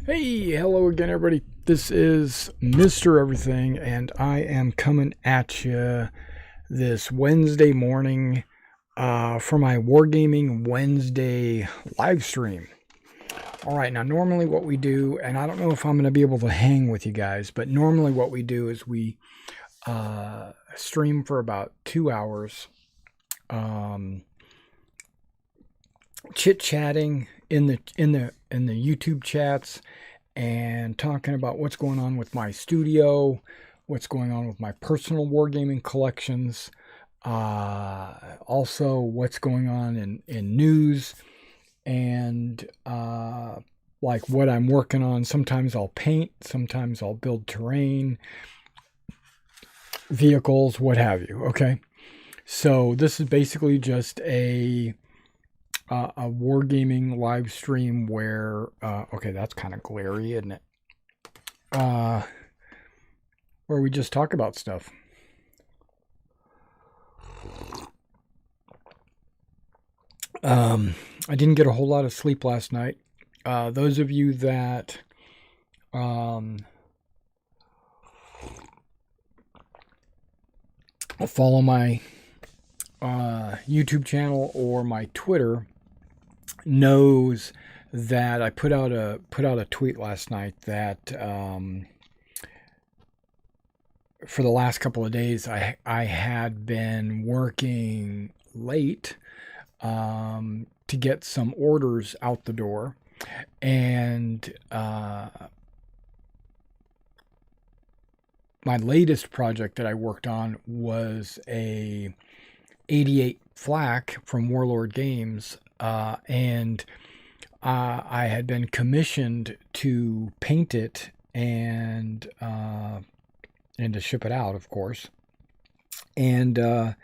Hey, hello again, everybody. This is Mr. Everything, and I am coming at you this Wednesday morning for my Wargaming Wednesday live stream. All right, now normally what we do, and I don't know if I'm going to be able to hang with you guys, but normally what we do is we stream for about 2 hours, chit-chatting in the YouTube chats and talking about what's going on with my studio, what's going on with my personal wargaming collections, also what's going on in news, and like what I'm working on. Sometimes I'll paint, sometimes I'll build terrain, vehicles, what have you. Okay, so this is basically just a wargaming live stream where okay, that's kind of glary, isn't it? Where we just talk about stuff. I didn't get a whole lot of sleep last night. Those of you that follow my YouTube channel or my Twitter knows that I put out a tweet last night that for the last couple of days I had been working late to get some orders out the door, and my latest project that I worked on was a 88 flak from Warlord Games, and I had been commissioned to paint it and to ship it out, of course. And I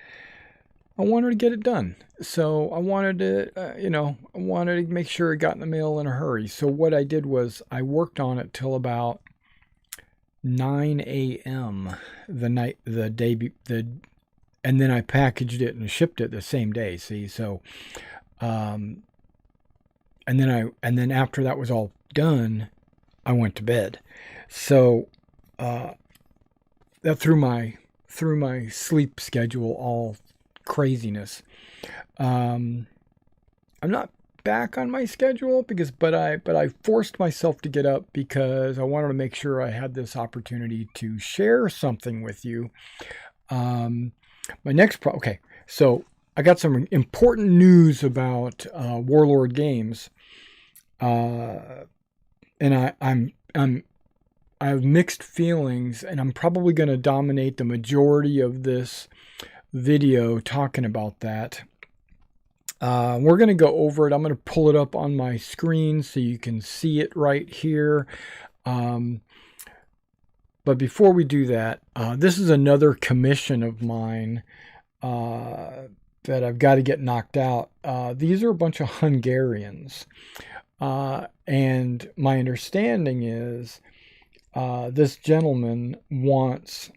wanted to get it done, so I wanted to, I wanted to make sure it got in the mail in a hurry. So what I did was I worked on it till about 9 a.m. and then I packaged it and shipped it the same day. See, so, and then after that was all done, I went to bed. So, that threw my sleep schedule all craziness. I'm not back on my schedule but I forced myself to get up because I wanted to make sure I had this opportunity to share something with you. My next okay, so I got some important news about Warlord Games, and I have mixed feelings, and I'm probably going to dominate the majority of this video talking about that. We're going to go over it. I'm going to pull it up on my screen so you can see it right here. But before we do that, this is another commission of mine that I've got to get knocked out. These are a bunch of Hungarians. And my understanding is this gentleman wants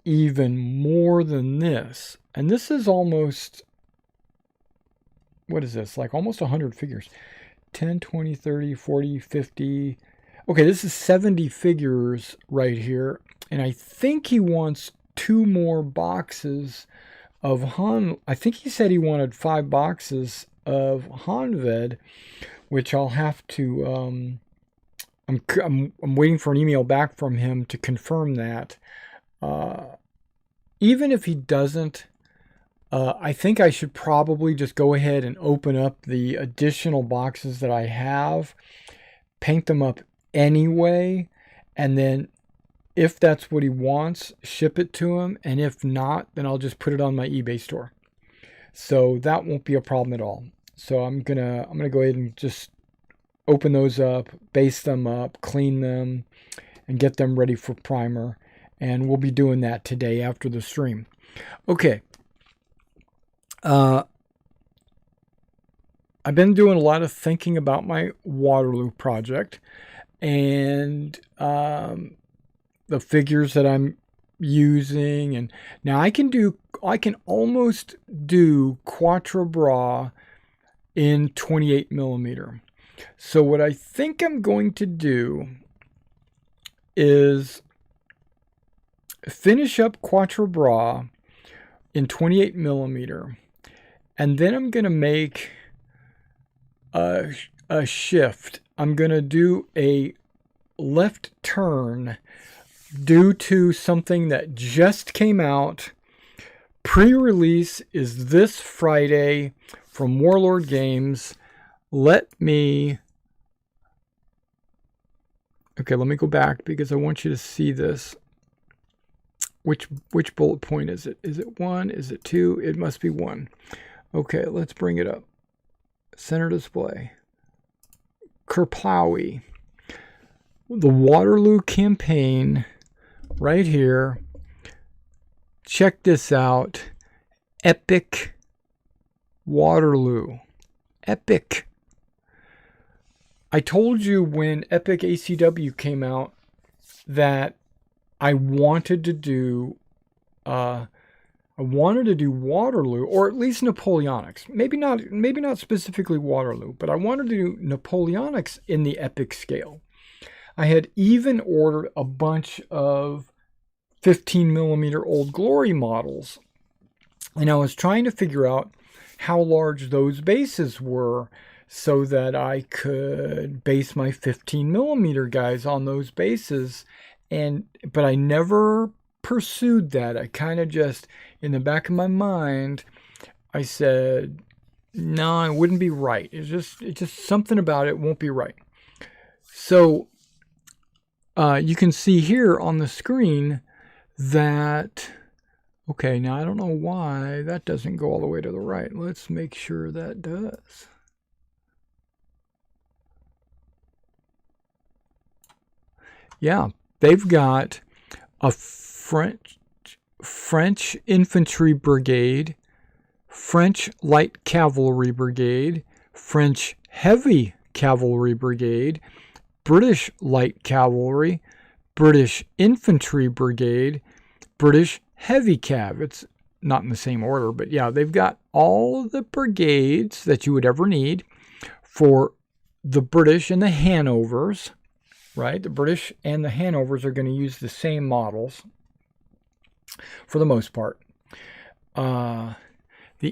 even more than this. And this is almost, what is this? Like almost 100 figures. 10, 20, 30, 40, 50. Okay, this is 70 figures right here. And I think he wants 2 more boxes of Han. I think he said he wanted 5 boxes of Hanved, which I'll have to, I'm waiting for an email back from him to confirm that. Even if he doesn't, I think I should probably just go ahead and open up the additional boxes that I have, paint them up anyway, and then if that's what he wants, ship it to him, and if not, then I'll just put it on my eBay store. So that won't be a problem at all. So I'm gonna go ahead and just open those up, base them up, clean them, and get them ready for primer. And we'll be doing that today after the stream. Okay. I've been doing a lot of thinking about my Waterloo project and the figures that I'm using. And now I can almost do Quatre Bras in 28 millimeter. So what I think I'm going to do is finish up Quatre Bras in 28 millimeter, and then I'm going to make a shift. I'm going to do a left turn due to something that just came out. Pre-release is this Friday from Warlord Games. Let me go back because I want you to see this. Which bullet point is it? Is it 1? Is it 2? It must be 1. Okay, let's bring it up. Center display. Kerplowy. The Waterloo campaign right here. Check this out. Epic Waterloo. Epic. I told you when Epic ACW came out that I wanted to do Waterloo, or at least Napoleonics. Maybe not specifically Waterloo, but I wanted to do Napoleonics in the epic scale. I had even ordered a bunch of 15 millimeter Old Glory models, and I was trying to figure out how large those bases were so that I could base my 15 millimeter guys on those bases. But I never pursued that. I kind of just, in the back of my mind, I said, no, it wouldn't be right. It's just something about it won't be right. So you can see here on the screen that, okay, now I don't know why that doesn't go all the way to the right. Let's make sure that does. Yeah. They've got a French infantry brigade, French light cavalry brigade, French heavy cavalry brigade, British light cavalry, British infantry brigade, British heavy cav. It's not in the same order, but yeah, they've got all of the brigades that you would ever need for the British and the Hanovers. Right? The British and the Hanovers are going to use the same models for the most part. The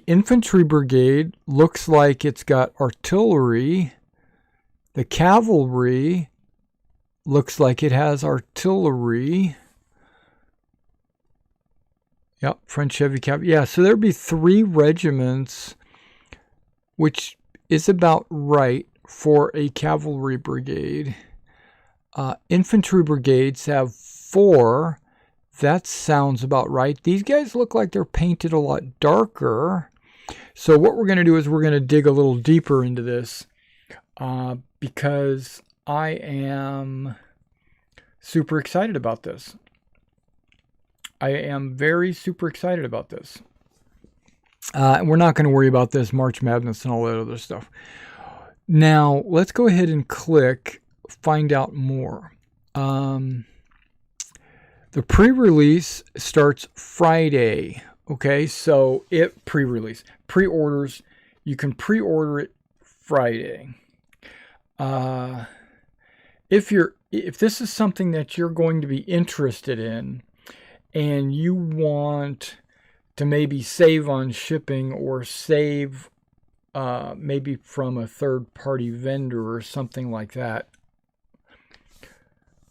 infantry brigade looks like it's got artillery. The cavalry looks like it has artillery. Yep, French heavy cavalry. Yeah, so there'd be 3 regiments, which is about right for a cavalry brigade. Infantry brigades have 4. That sounds about right. These guys look like they're painted a lot darker. So what we're going to do is we're going to dig a little deeper into this because I am super excited about this. I am very super excited about this. And we're not going to worry about this March Madness and all that other stuff. Now, let's go ahead and click Find Out More. The pre-release starts Friday. Okay, so pre-release. Pre-orders, you can pre-order it Friday. If this is something that you're going to be interested in and you want to maybe save on shipping or save maybe from a third-party vendor or something like that,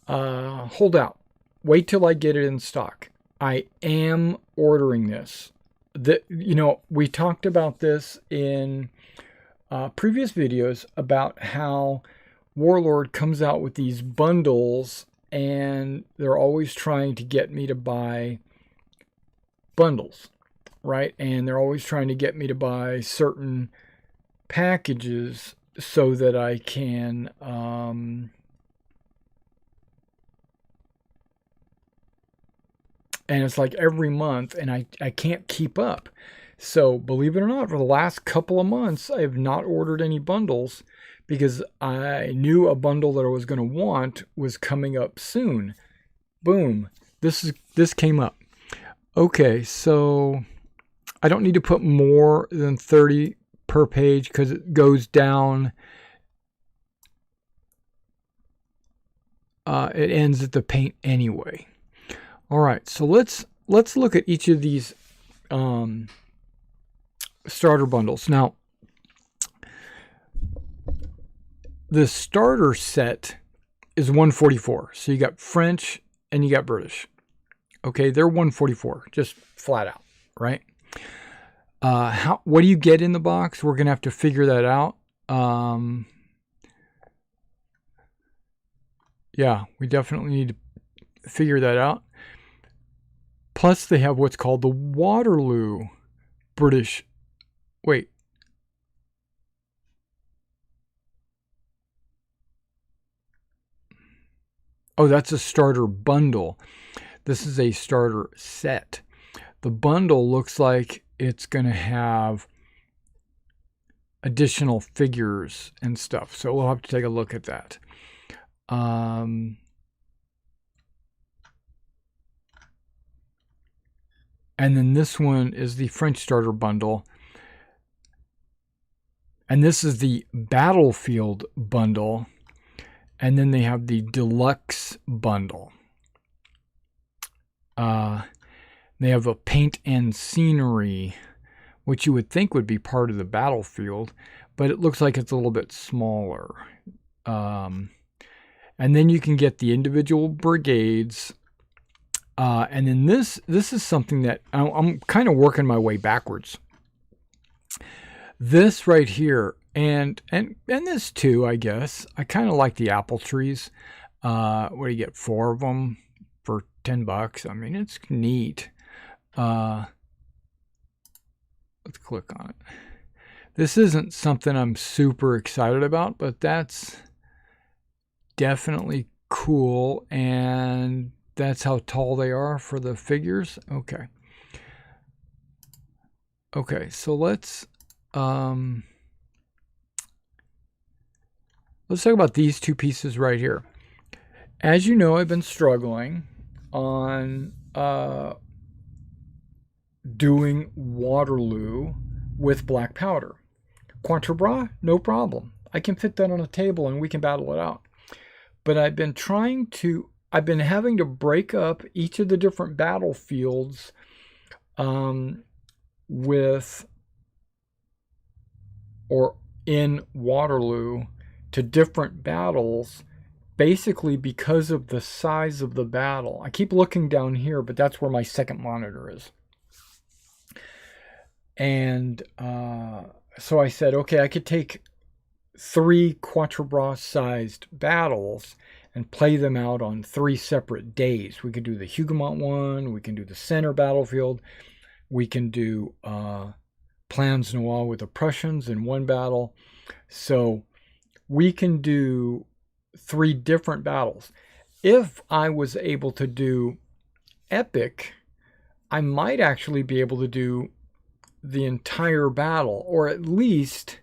hold out. Wait till I get it in stock. I am ordering this. We talked about this in previous videos about how Warlord comes out with these bundles and they're always trying to get me to buy bundles, right? And they're always trying to get me to buy certain packages so that I can and it's like every month, and I can't keep up. So believe it or not, for the last couple of months, I have not ordered any bundles because I knew a bundle that I was going to want was coming up soon. Boom. This came up. Okay, so I don't need to put more than 30 per page because it goes down. It ends at the paint anyway. All right, so let's look at each of these starter bundles. Now, the starter set is 144. So you got French and you got British. Okay, they're 144, just flat out, right? What do you get in the box? We're gonna have to figure that out. Yeah, we definitely need to figure that out. Plus, they have what's called the Waterloo British. Wait. Oh, that's a starter bundle. This is a starter set. The bundle looks like it's going to have additional figures and stuff. So we'll have to take a look at that. And then this one is the French starter bundle. And this is the Battlefield bundle. And then they have the Deluxe bundle. They have a paint and scenery, which you would think would be part of the Battlefield, but it looks like it's a little bit smaller. And then you can get the individual brigades. And then this is something that I'm kind of working my way backwards. This right here, and this too, I guess. I kind of like the apple trees. What do you get? 4 of them for $10. I mean, it's neat. Let's click on it. This isn't something I'm super excited about, but that's definitely cool, and that's how tall they are for the figures. Okay. Okay, so let's talk about these two pieces right here. As you know, I've been struggling on doing Waterloo with black powder. Quatre Bras, no problem. I can fit that on a table and we can battle it out. But I've been having to break up each of the different battlefields in Waterloo to different battles, basically because of the size of the battle. I keep looking down here, but that's where my second monitor is. And so I said, okay, I could take 3 Quatre Bras sized battles and play them out on 3 separate days. We could do the Huguenot one, we can do the center battlefield, we can do Plans Noir with the Prussians in one battle. So we can do 3 different battles. If I was able to do Epic, I might actually be able to do the entire battle, or at least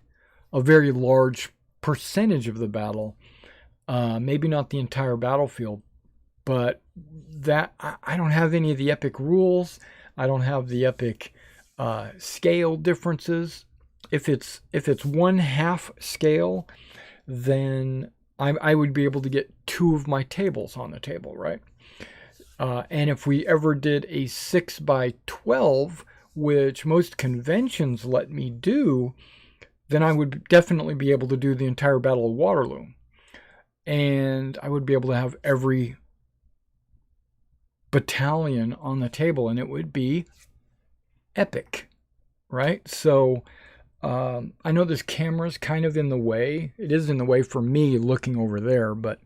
a very large percentage of the battle. Maybe not the entire battlefield, but that I don't have any of the Epic rules. I don't have the Epic scale differences. If it's 1/2 scale, then I would be able to get 2 of my tables on the table, right? And if we ever did a 6x12, which most conventions let me do, then I would definitely be able to do the entire Battle of Waterloo. And I would be able to have every battalion on the table, and it would be epic, right? So I know this camera's kind of in the way. It is in the way for me looking over there, but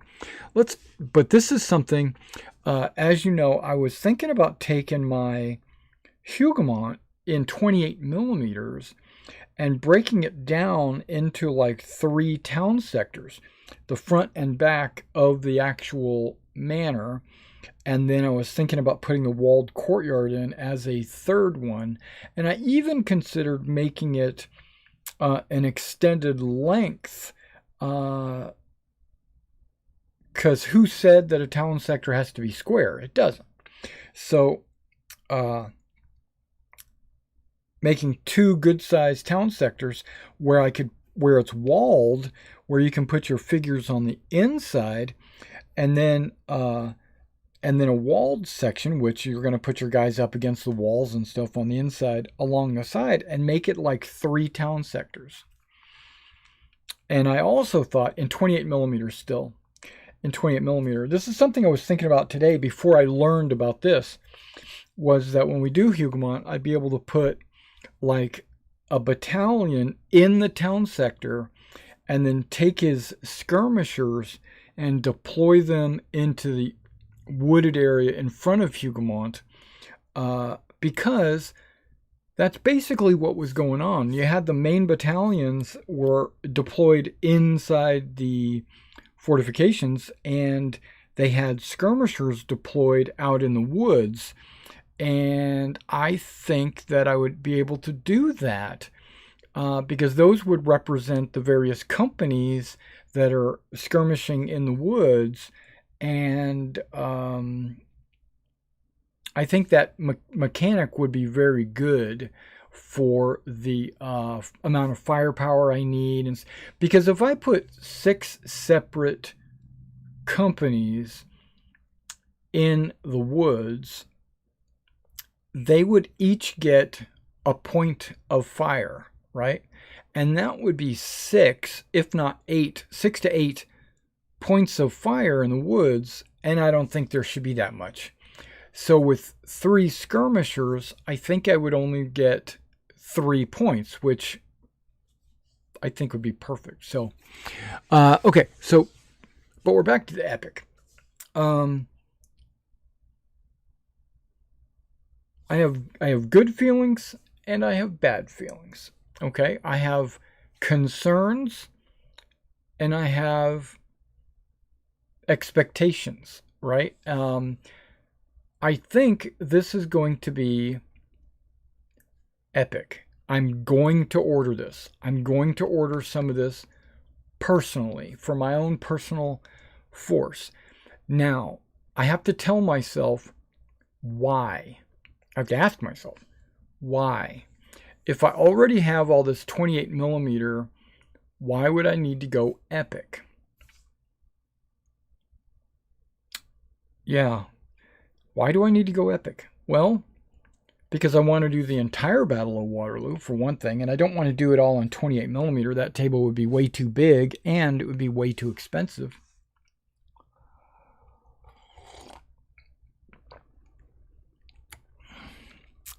this is something, as you know, I was thinking about taking my Hougoumont in 28 millimeters and breaking it down into like 3 town sectors, the front and back of the actual manor. And then I was thinking about putting the walled courtyard in as a 3rd one. And I even considered making it an extended length, because who said that a town sector has to be square? It doesn't. So making 2 good-sized town sectors where it's walled, where you can put your figures on the inside, and then a walled section, which you're going to put your guys up against the walls and stuff on the inside along the side, and make it like 3 town sectors. And I also thought in 28 millimeters still, in 28 millimeter, this is something I was thinking about today before I learned about this, was that when we do Hougoumont, I'd be able to put like a battalion in the town sector and then take his skirmishers and deploy them into the wooded area in front of Hougoumont, because that's basically what was going on. You had the main battalions were deployed inside the fortifications, and they had skirmishers deployed out in the woods. And I think that I would be able to do that, because those would represent the various companies that are skirmishing in the woods. And I think that mechanic would be very good for the amount of firepower I need. And because if I put 6 separate companies in the woods, they would each get a point of fire, right? And that would be 6, if not 8, 6 to 8 points of fire in the woods, and I don't think there should be that much. So with 3 skirmishers, I think I would only get 3 points, which I think would be perfect. So, okay, so, but we're back to the epic. I have good feelings and I have bad feelings. Okay, I have concerns and I have expectations, right? I think this is going to be epic. I'm going to order this. I'm going to order some of this personally for my own personal force. Now, I have to tell myself why. I have to ask myself why. If I already have all this 28 millimeter, why would I need to go epic? Yeah. Why do I need to go epic? Well, because I want to do the entire Battle of Waterloo, for one thing, and I don't want to do it all on 28 millimeter. That table would be way too big, and it would be way too expensive.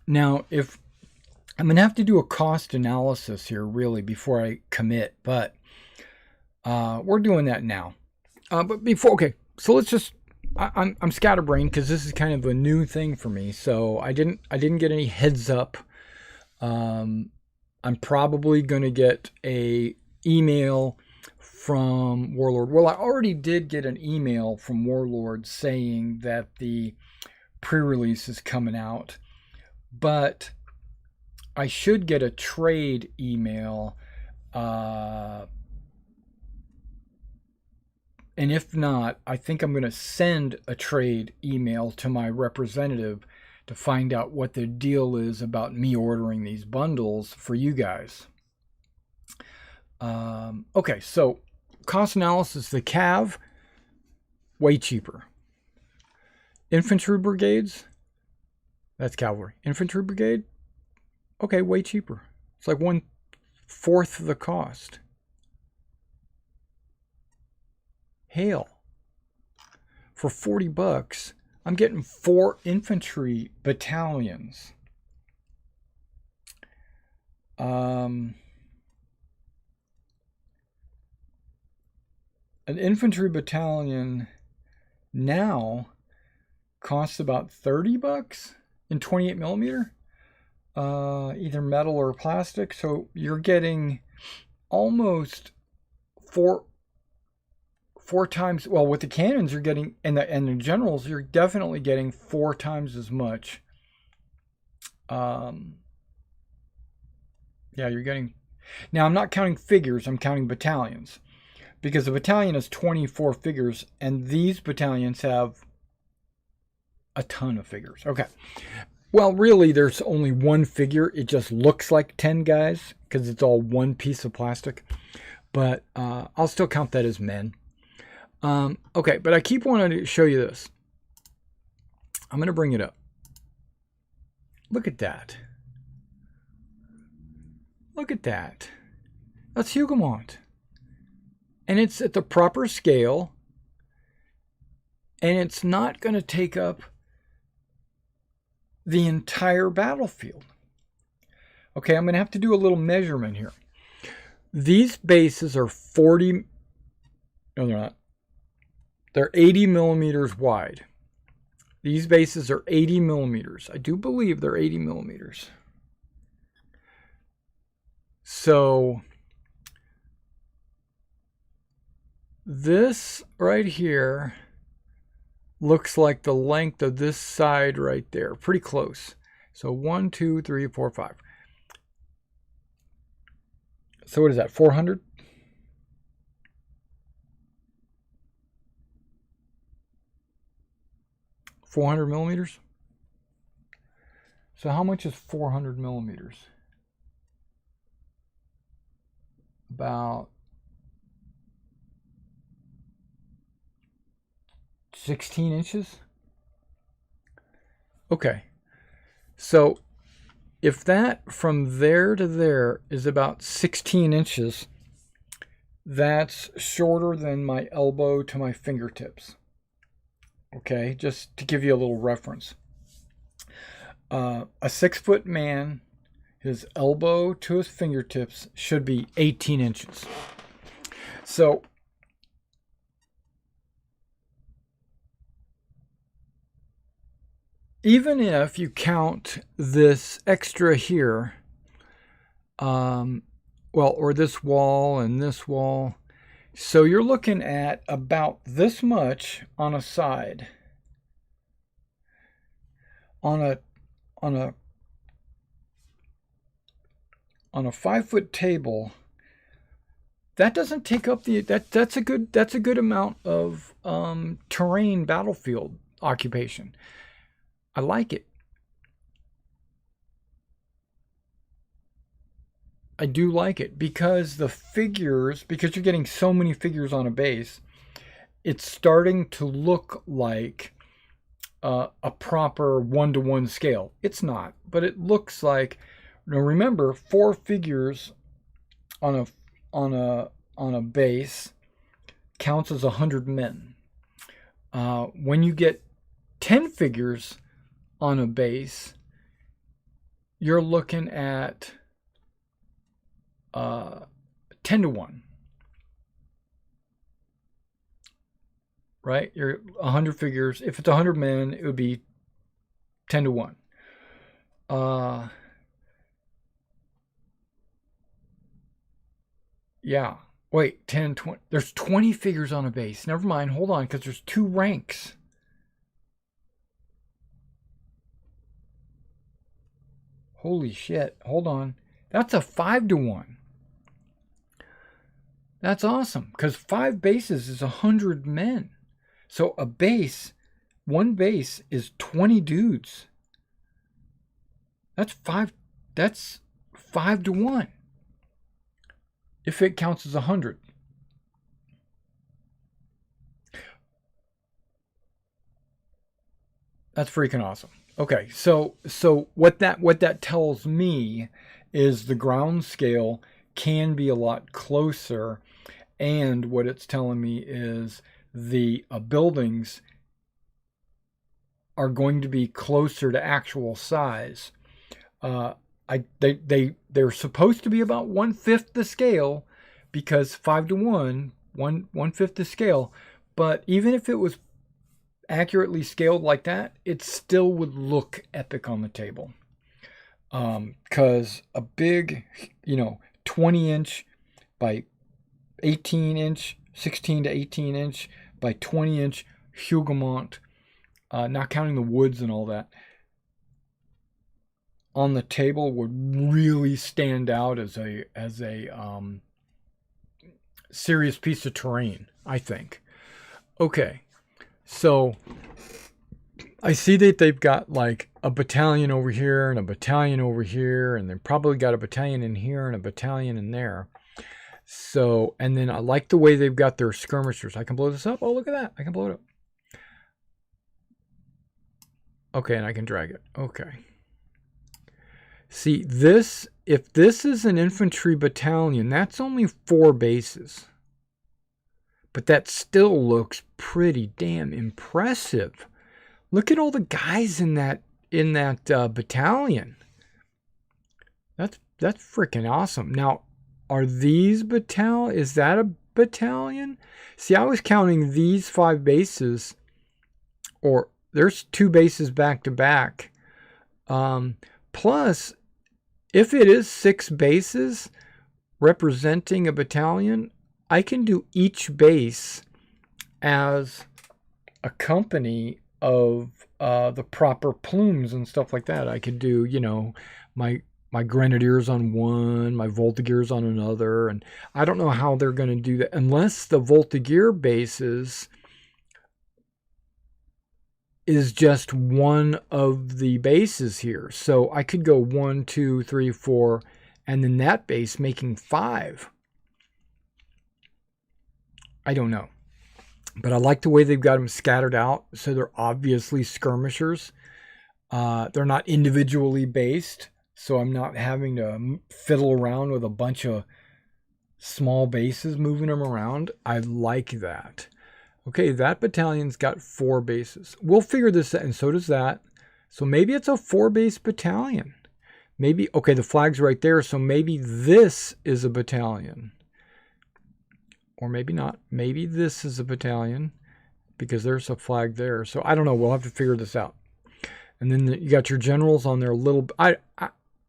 Now, if I'm going to have to do a cost analysis here, really, before I commit, but we're doing that now. But before, okay, so let's just, I'm scatterbrained because this is kind of a new thing for me. So I didn't get any heads up I'm probably going to get a email from Warlord. Well, I already did get an email from Warlord saying that the pre-release is coming out, but I should get a trade email. And if not, I think I'm going to send a trade email to my representative to find out what the deal is about me ordering these bundles for you guys. Okay, so cost analysis, the Cav, way cheaper. Infantry brigades, that's cavalry. Infantry brigade, okay, way cheaper. It's like 1/4 of the cost. Hail, for $40, I'm getting 4 infantry battalions. An infantry battalion now costs about $30 in 28 millimeter, either metal or plastic. So you're getting almost four times. Well, with the cannons, you're getting, and the generals, you're definitely getting 4 times as much. Yeah, you're getting. Now I'm not counting figures. I'm counting battalions, because a battalion has 24 figures, and these battalions have a ton of figures. Okay. Well, really, there's only one figure. It just looks like 10 guys because it's all one piece of plastic. But I'll still count that as men. Okay, but I keep wanting to show you this. I'm going to bring it up. Look at that. Look at that. That's Hougoumont. And it's at the proper scale. And it's not going to take up the entire battlefield. Okay, I'm going to have to do a little measurement here. These bases are 40... No, they're not. They're 80 millimeters wide. These bases are 80 millimeters. I do believe they're 80 millimeters. So this right here looks like the length of this side right there. Pretty close. So 1, 2, 3, 4, 5. So what is that? 400? $400 millimeters? So how much is 400 millimeters? About 16 inches? Okay. So if that from there to there is about 16 inches, that's shorter than my elbow to my fingertips. Okay, just to give you a little reference. A 6-foot man, his elbow to his fingertips should be 18 inches. So even if you count this extra here, well, or this wall and this wall, so you're looking at about this much on a side. On a 5-foot table, that doesn't take up the that's a good amount of terrain battlefield occupation. I like it. I do like it because the figures, because you're getting so many figures on a base, it's starting to look like a proper 1-to-1 scale. It's not, but it looks like. Now remember, 4 figures on a base counts as 100 men. When you get 10 figures on a base, you're looking at 10-to-1. Right? You're 100 figures. If it's 100 men, it would be 10-to-1. Yeah. Wait, 10, 20. There's 20 figures on a base. Never mind. Hold on, because there's 2 ranks. Holy shit. Hold on. That's a 5-to-1. That's awesome, because 5 bases is 100 men. So a base, one base is 20 dudes. That's 5-to-1. If it counts as 100. That's freaking awesome. Okay, so what that tells me is the ground scale can be a lot closer, and what it's telling me is the buildings are going to be closer to actual size. They're supposed to be about 1/5 the scale, because 5-to-1, 1/5 the scale. But even if it was accurately scaled like that, it still would look epic on the table. Because a big, 20-inch by 18-inch, 16 to 18-inch by 20-inch Huguenot, not counting the woods and all that, on the table would really stand out as a serious piece of terrain, I think. Okay, so I see that they've got like a battalion over here and a battalion over here, and they've probably got a battalion in here and a battalion in there. So, and then I like the way they've got their skirmishers. I can blow this up. Oh, look at that. I can blow it up. Okay, and I can drag it. Okay. See, this, if this is an infantry battalion, that's only 4 bases. But that still looks pretty damn impressive. Look at all the guys in that battalion. That's freaking awesome. Now, are these is that a battalion? See, I was counting these 5 bases, or there's 2 bases back to back. Plus, if it is 6 bases representing a battalion, I can do each base as a company of the proper plumes and stuff like that. I could do, my grenadiers on one, my voltigears on another, and I don't know how they're going to do that unless the voltigear bases is just one of the bases here. So I could go 1, 2, 3, 4, and then that base making 5. I don't know. But I like the way they've got them scattered out. So they're obviously skirmishers. They're not individually based. So I'm not having to fiddle around with a bunch of small bases, moving them around. I like that. Okay, that battalion's got 4 bases. We'll figure this out, and so does that. So maybe it's a 4-base battalion. Maybe, okay, the flag's right there, so maybe this is a battalion. Or maybe not. Maybe this is a battalion, because there's a flag there. So I don't know. We'll have to figure this out. And then you got your generals on there.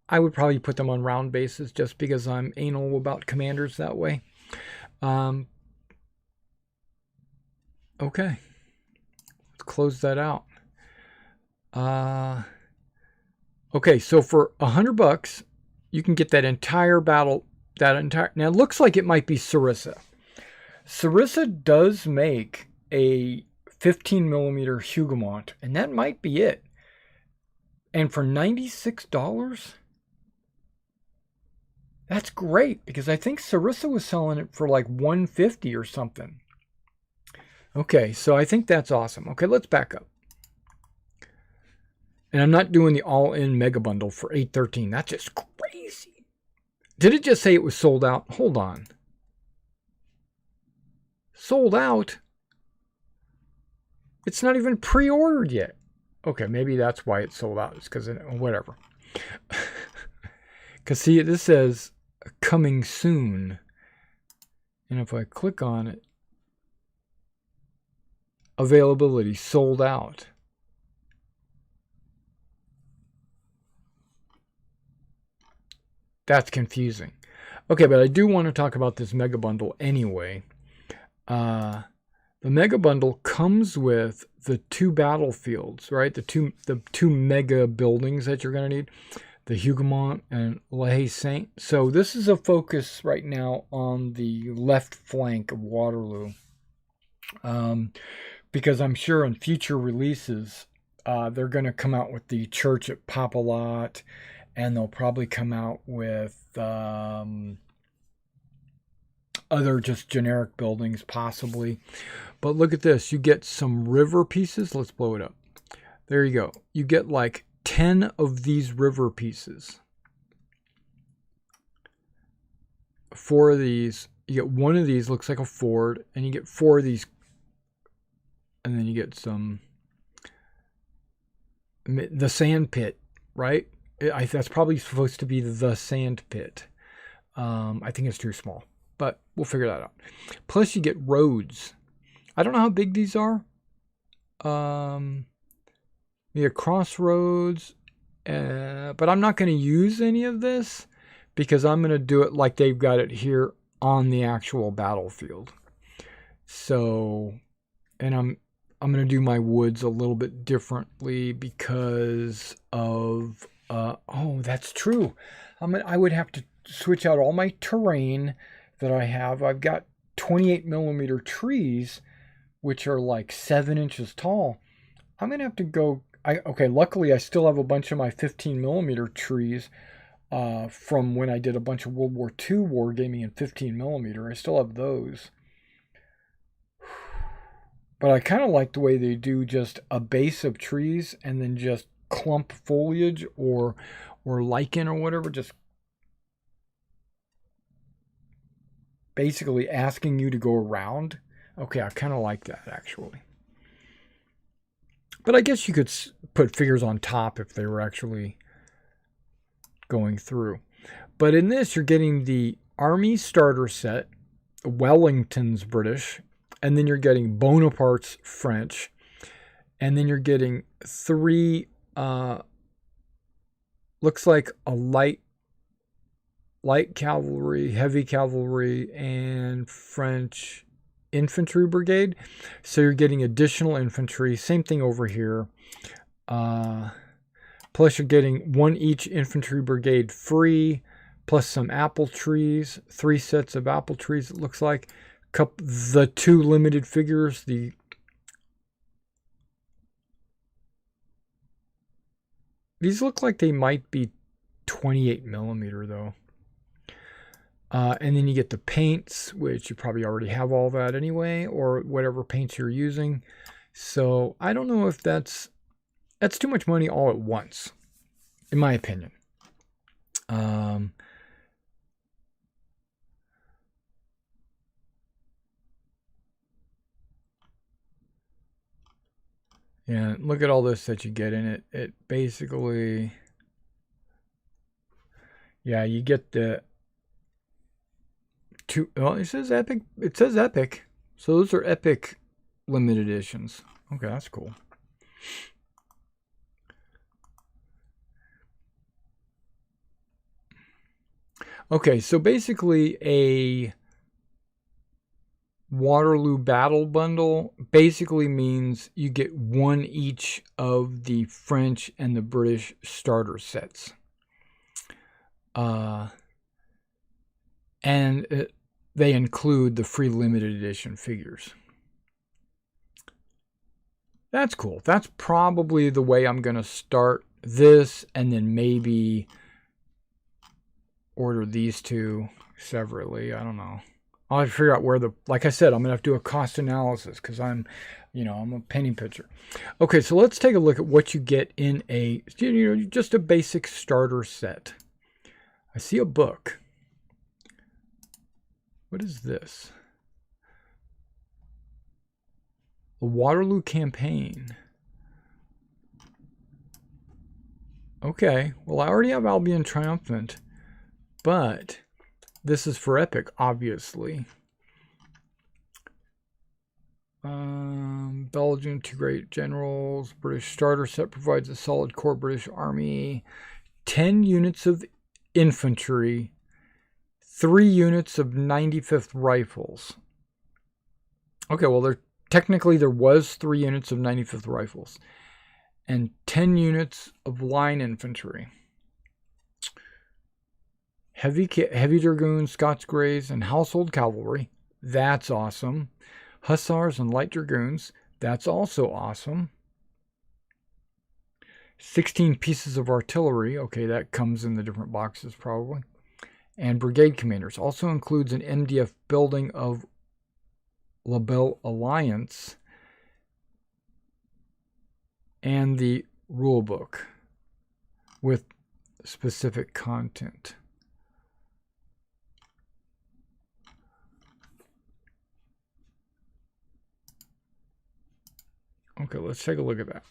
I would probably put them on round bases, just because I'm anal about commanders that way. Okay, let's close that out. Okay, so for $100, you can get that entire battle. Now it looks like it might be Sarissa. Sarissa does make a 15mm Huguenot, and that might be it. And for $96, that's great, because I think Sarissa was selling it for like $150 or something. Okay, so I think that's awesome. Okay, let's back up. And I'm not doing the all-in mega bundle for $813. That's just crazy. Did it just say it was sold out? Hold on. Sold out? It's not even pre-ordered yet. Okay, maybe that's why it's sold out. It's because, whatever. Because see, this says coming soon. And if I click on it, availability sold out. That's confusing. Okay, but I do want to talk about this mega bundle anyway. The mega bundle comes with the 2 battlefields, right? The two mega buildings that you're going to need, the Hougoumont and La Saint. So this is a focus right now on the left flank of Waterloo, because I'm sure in future releases they're going to come out with the church at Papalot, and they'll probably come out with other just generic buildings possibly. But look at this. You get some river pieces. Let's blow it up. There you go. You get like 10 of these river pieces. 4 of these. You get 1 of these, looks like a ford, and you get 4 of these. And then you get some, the sand pit, right? That's probably supposed to be the sand pit. I think it's too small, but we'll figure that out. Plus you get roads. I don't know how big these are. Yeah, crossroads, but I'm not going to use any of this because I'm going to do it like they've got it here on the actual battlefield. So, and I'm going to do my woods a little bit differently because of oh, that's true. I would have to switch out all my terrain that I have. I've got 28mm trees, which are like 7 inches tall. I'm going to have to go. Okay, luckily I still have a bunch of my 15mm trees from when I did a bunch of World War II wargaming in 15mm. I still have those. But I kind of like the way they do just a base of trees and then just clump foliage or lichen or whatever, just basically asking you to go around. Okay, I kind of like that actually. But I guess you could put figures on top if they were actually going through. But in this, you're getting the Army starter set, Wellington's British, and then you're getting Bonaparte's French, and then you're getting 3, looks like a light cavalry, heavy cavalry, and French infantry brigade. So you're getting additional infantry. Same thing over here. Plus you're getting 1 each infantry brigade free, plus some apple trees, 3 sets of apple trees it looks like. The 2 limited figures, these look like they might be 28mm though. And then you get the paints, which you probably already have all that anyway, or whatever paints you're using. So I don't know if that's too much money all at once, in my opinion. Yeah, look at all this that you get in it. It basically, yeah, you get the 2. Well, it says epic. It says epic. So those are epic limited editions. Okay, that's cool. Okay, so basically a Waterloo Battle Bundle basically means you get 1 each of the French and the British starter sets. And they include the free limited edition figures. That's cool. That's probably the way I'm going to start this, and then maybe order these 2 separately. I don't know. I'll have to figure out where like I said, I'm going to have to do a cost analysis because I'm a penny pitcher. Okay, so let's take a look at what you get in just a basic starter set. I see a book. What is this? The Waterloo Campaign. Okay, well I already have Albion Triumphant, but this is for Epic, obviously. Belgium, 2 great generals. British starter set provides a solid core British army. 10 units of infantry. 3 units of 95th rifles. Okay, well, technically there was 3 units of 95th rifles. And 10 units of line infantry. Heavy dragoons, Scots Greys, and household cavalry. That's awesome. Hussars and light dragoons. That's also awesome. 16 pieces of artillery. Okay, that comes in the different boxes probably. And brigade commanders. Also includes an MDF building of La Belle Alliance and the rulebook with specific content. Okay, let's take a look at that.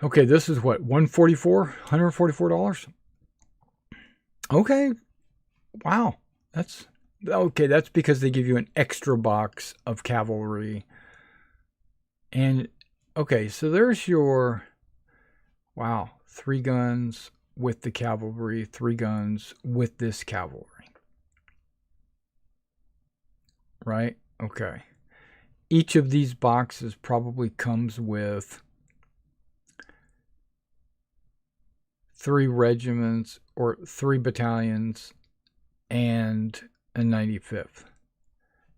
Okay, this is what, $144? Okay, wow, that's okay. That's because they give you an extra box of cavalry. And okay, so there's your, wow, 3 guns with the cavalry, 3 guns with this cavalry. Right? Okay. Each of these boxes probably comes with 3 regiments or 3 battalions and a 95th.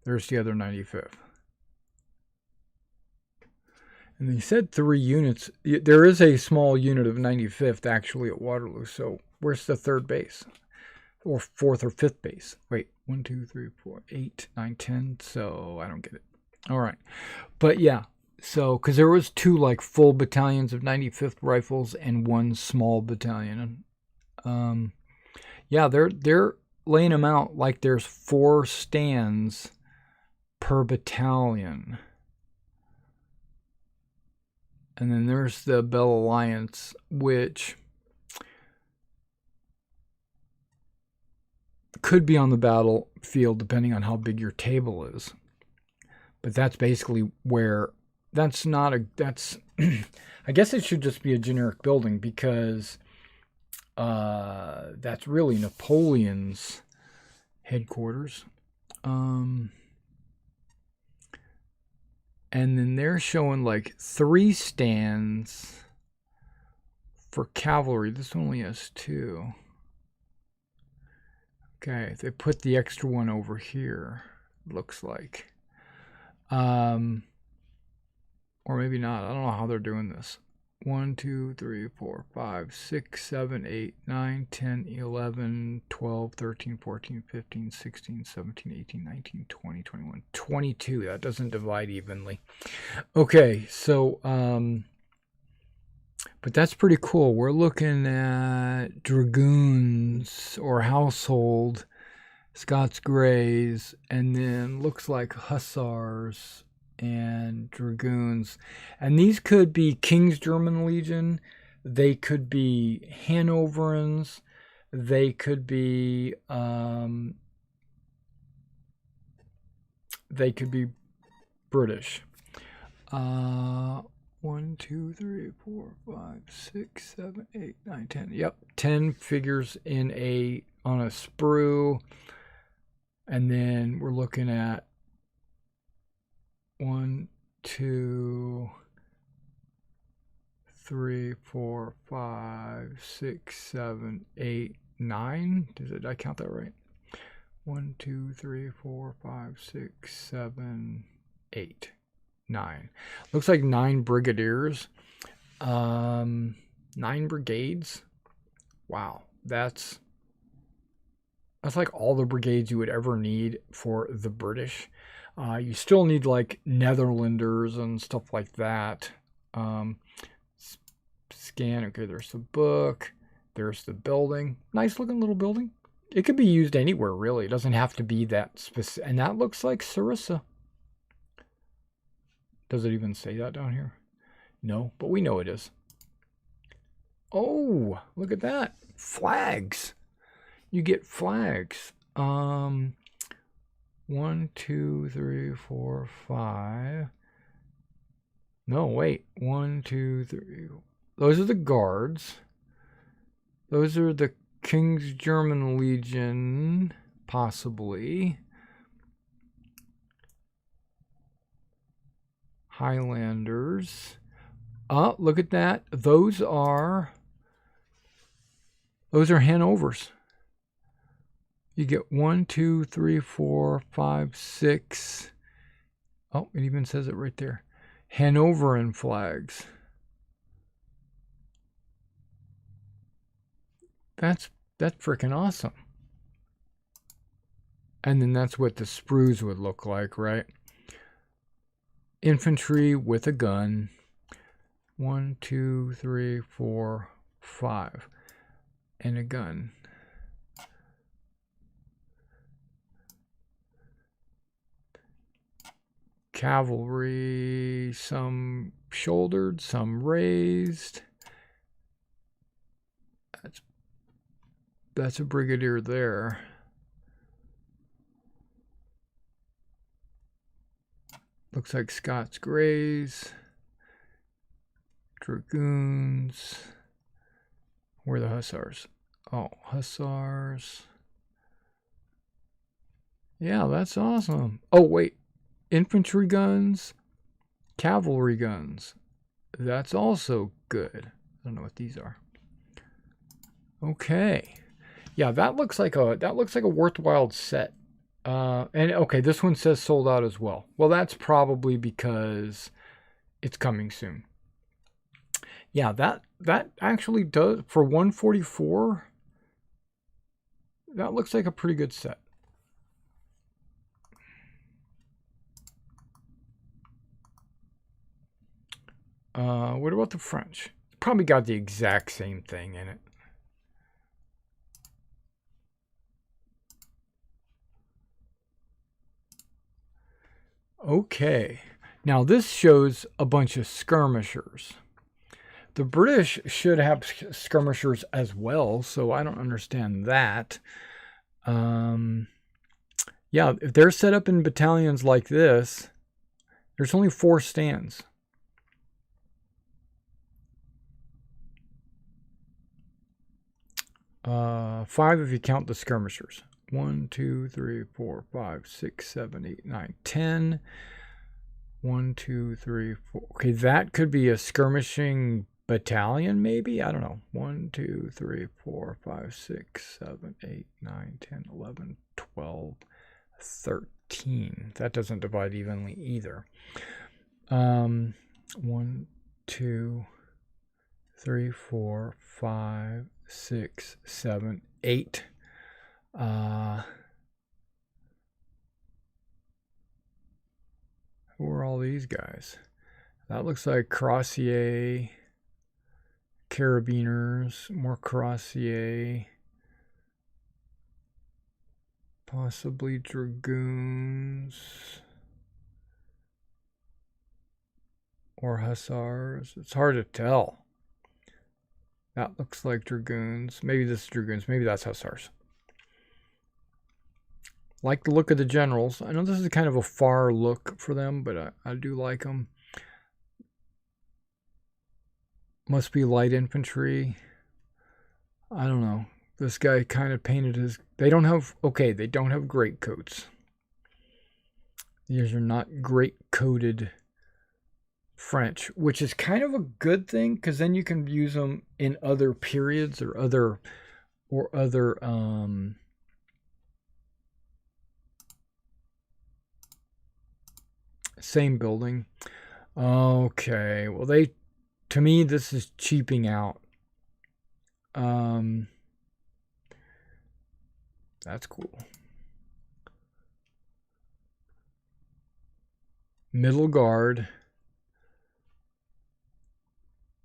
There's the other 95th. And they said 3 units. There is a small unit of 95th actually at Waterloo. So where's the 3rd base? Or 4th or 5th base? Wait, 1, 2, 3, 4, 8, 9, 10. So I don't get it. All right. But yeah. So, because there was 2 like full battalions of 95th rifles and 1 small battalion. Yeah, they're laying them out like there's 4 stands per battalion. And then there's the Belle Alliance, which could be on the battlefield depending on how big your table is. But that's basically where, that's not a, that's, I guess it should just be a generic building because that's really Napoleon's headquarters. And then they're showing like 3 stands for cavalry. This only has 2. Okay, they put the extra one over here, looks like. Or maybe not. I don't know how they're doing this. 1, 2, 3, 4, 5, 6, 7, 8, 9, 10, 11, 12, 13, 14, 15, 16, 17, 18, 19, 20, 21, 22. That doesn't divide evenly. Okay, so, but that's pretty cool. We're looking at dragoons or household, Scots Greys, and then looks like hussars and dragoons. And these could be King's German Legion. They could be Hanoverians. They could be British. 1, 2, 3, 4, 5, 6, 7, 8, 9, 10. Yep, 10 figures on a sprue. And then we're looking at 1, 2, 3, 4, 5, 6, 7, 8, 9. Did I count that right? 1, 2, 3, 4, 5, 6, 7, 8, 9. Looks like 9 brigadiers. 9 brigades. Wow, that's like all the brigades you would ever need for the British. You still need like Netherlanders and stuff like that. Scan. Okay, there's the book. There's the building. Nice looking little building. It could be used anywhere, really. It doesn't have to be that specific. And that looks like Sarissa. Does it even say that down here? No, but we know it is. Oh, look at that. Flags. You get flags. 1, 2, 3, 4, 5. No, wait. 1, 2, 3. Those are the guards. Those are the King's German Legion, possibly. Highlanders. Oh, look at that. Those are Hanovers. You get 1, 2, 3, 4, 5, 6. Oh, it even says it right there. Hanoverian flags. That's freaking awesome. And then that's what the sprues would look like, right? Infantry with a gun. 1, 2, 3, 4, 5. And a gun. Cavalry, some shouldered, some raised. That's a brigadier there. Looks like Scots Greys. Dragoons. Where are the hussars? Oh, hussars. Yeah, that's awesome. Oh, wait. Infantry guns, cavalry guns. That's also good. I don't know what these are. Okay. Yeah, that looks like a worthwhile set. And okay, this one says sold out as well. Well, that's probably because it's coming soon. Yeah, that actually does, for 144. That looks like a pretty good set. What about the French? Probably got the exact same thing in it. Okay. Now this shows a bunch of skirmishers. The British should have skirmishers as well, so I don't understand that. Yeah, if they're set up in battalions like this, there's only 4 stands. Five if you count the skirmishers. 1, 2, 3, 4, 5, 6, 7, 8, 9, 10. 1, 2, 3, 4. Okay, that could be a skirmishing battalion, maybe? I don't know. 1, 2, 3, 4, 5, 6, 7, 8, 9, 10, 11, 12, 13. That doesn't divide evenly either. 1, 2, 3, 4, 5, 6, 7, 8. Who are all these guys? That looks like Cuirassier, Carabiners, more Cuirassier, possibly Dragoons, or Hussars. It's hard to tell. That looks like Dragoons. Maybe this is Dragoons. Maybe that's Hussars. Like the look of the generals. I know this is kind of a far look for them, but I do like them. Must be light infantry. I don't know. This guy kind of painted his... They don't have great coats. These are not great coated French, which is kind of a good thing, because then you can use them in other periods or other same building. Okay, well, to me, this is cheaping out. That's cool. Middle Guard.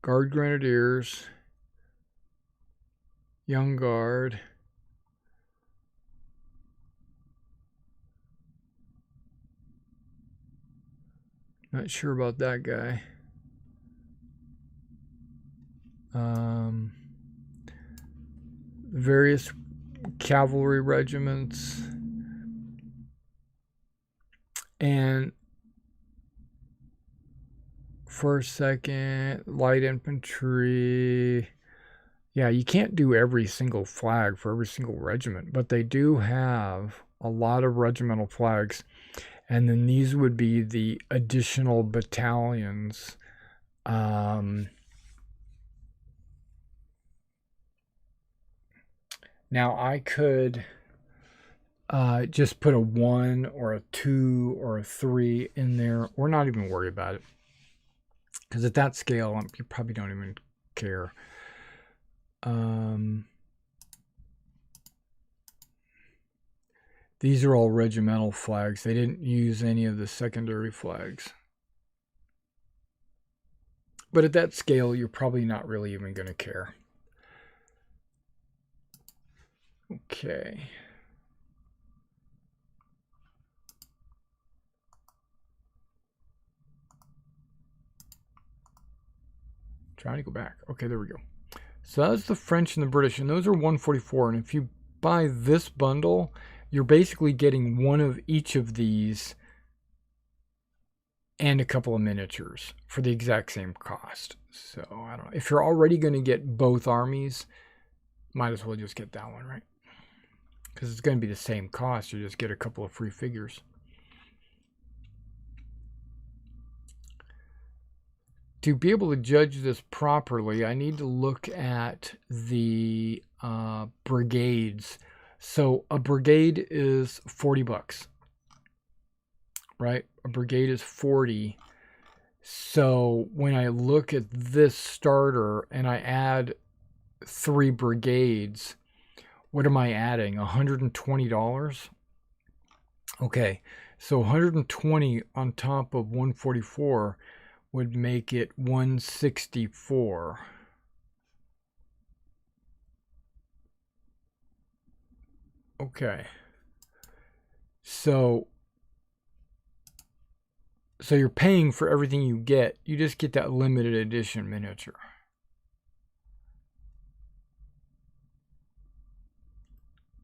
Guard Grenadiers. Young Guard. Not sure about that guy. Various cavalry regiments. And first, second, light infantry. Yeah, you can't do every single flag for every single regiment, but they do have a lot of regimental flags. And then these would be the additional battalions. Now I could just put a 1 or a 2 or a 3 in there, or not even worry about it. Because at that scale, you probably don't even care. These are all regimental flags. They didn't use any of the secondary flags. But at that scale, you're probably not really even going to care. Okay. Trying to go back. Okay, there we go. So that's the French and the British, and those are 144. And if you buy this bundle, you're basically getting one of each of these and a couple of miniatures for the exact same cost. So I don't know. If you're already going to get both armies, might as well just get that one, right? Because it's going to be the same cost. You just get a couple of free figures. To be able to judge this properly, I need to look at the brigades. So a brigade is 40 bucks, right? A brigade is 40. So when I look at this starter and I add 3 brigades, what am I adding? $120? Okay, so 120 on top of 144 would make it 164. Okay. So you're paying for everything you get. You just get that limited edition miniature.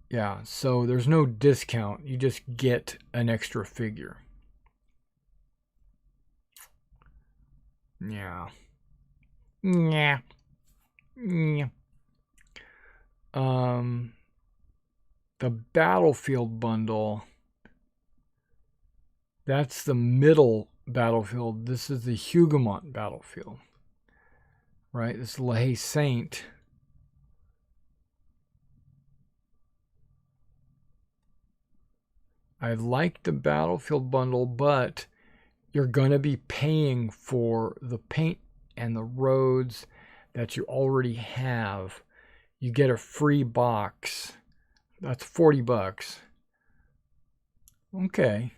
Yeah, so there's no discount. You just get an extra figure. Yeah. Yeah. Yeah. The Battlefield bundle, that's the middle battlefield. This is the Huguenot battlefield, right? This is La Haye Saint. I like the Battlefield bundle, but you're going to be paying for the paint and the roads that you already have. You get a free box. That's 40 bucks. Okay.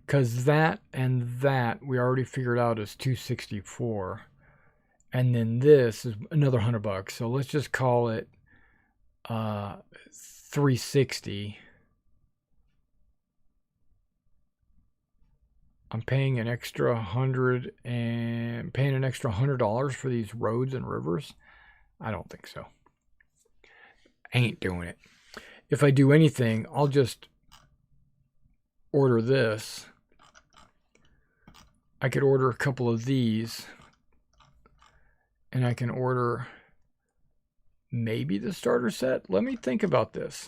Because that and that we already figured out is 264. And then this is another 100 bucks. So let's just call it 360. I'm paying an extra $100 for these roads and rivers. I don't think so. I ain't doing it. If I do anything, I'll just order this. I could order a couple of these. And I can order maybe the starter set. Let me think about this.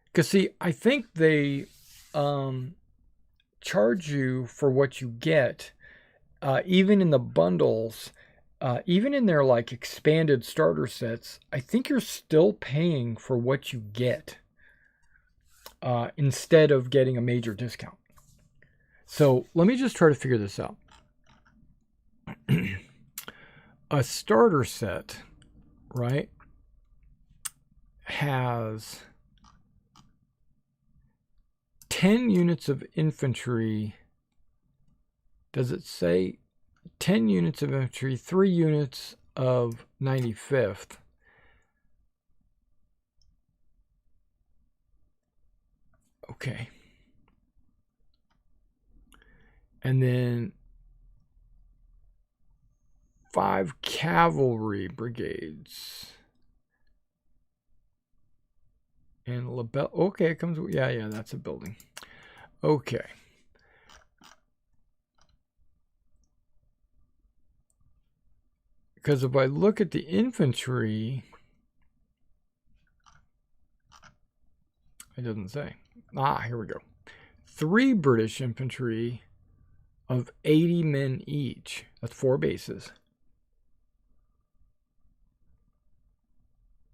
Because see, I think they charge you for what you get, even in the bundles, even in their like expanded starter sets. I think you're still paying for what you get instead of getting a major discount. So let me just try to figure this out. A starter set, right, has 10 units of infantry. Does it say 10 units of infantry, 3 units of 95th? Okay. And then 5 cavalry brigades. And Labelle. Okay, it comes. Yeah, that's a building. Okay. Because if I look at the infantry, it doesn't say. Ah, here we go. 3 British infantry of 80 men each. That's 4 bases.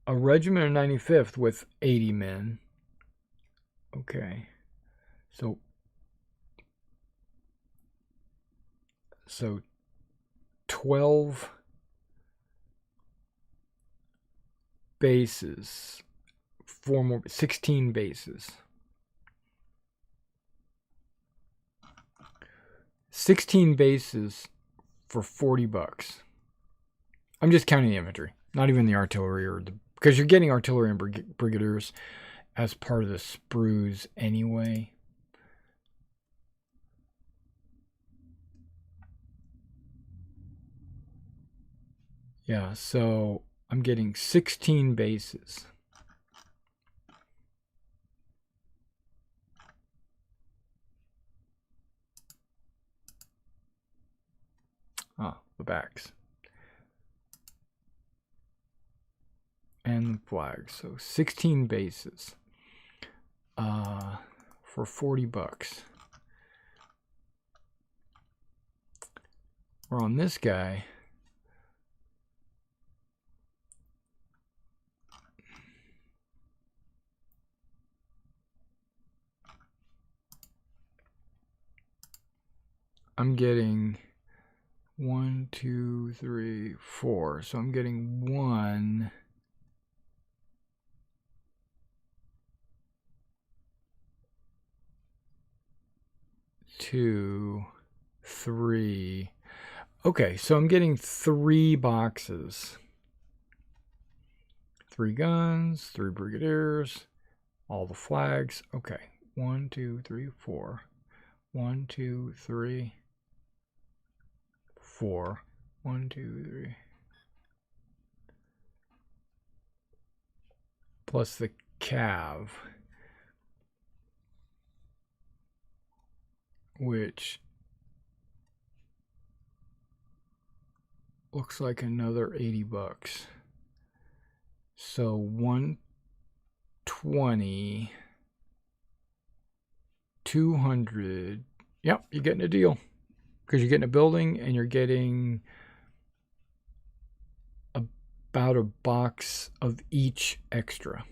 A regiment of 95th with 80 men. Okay. So 12 bases. 4 more, 16 bases. 16 bases for $40. I'm just counting the infantry, not even the artillery or the, because you're getting artillery and brigadiers as part of the sprues anyway. Yeah, so I'm getting 16 bases. Ah, the backs. And the flags. So 16 bases. For $40. Or on this guy, I'm getting 1, 2, 3, 4. So I'm getting 1, 2, 3. Okay, so I'm getting 3 boxes. 3 guns, 3 brigadiers, all the flags. Okay, 1, 2, 3, 4. 1, 2, 3, 4. 1, 2, 3. Plus the cav, which looks like another $80. So 120, 200. Yep, you're getting a deal. Because you're getting a building and you're getting about a box of each extra.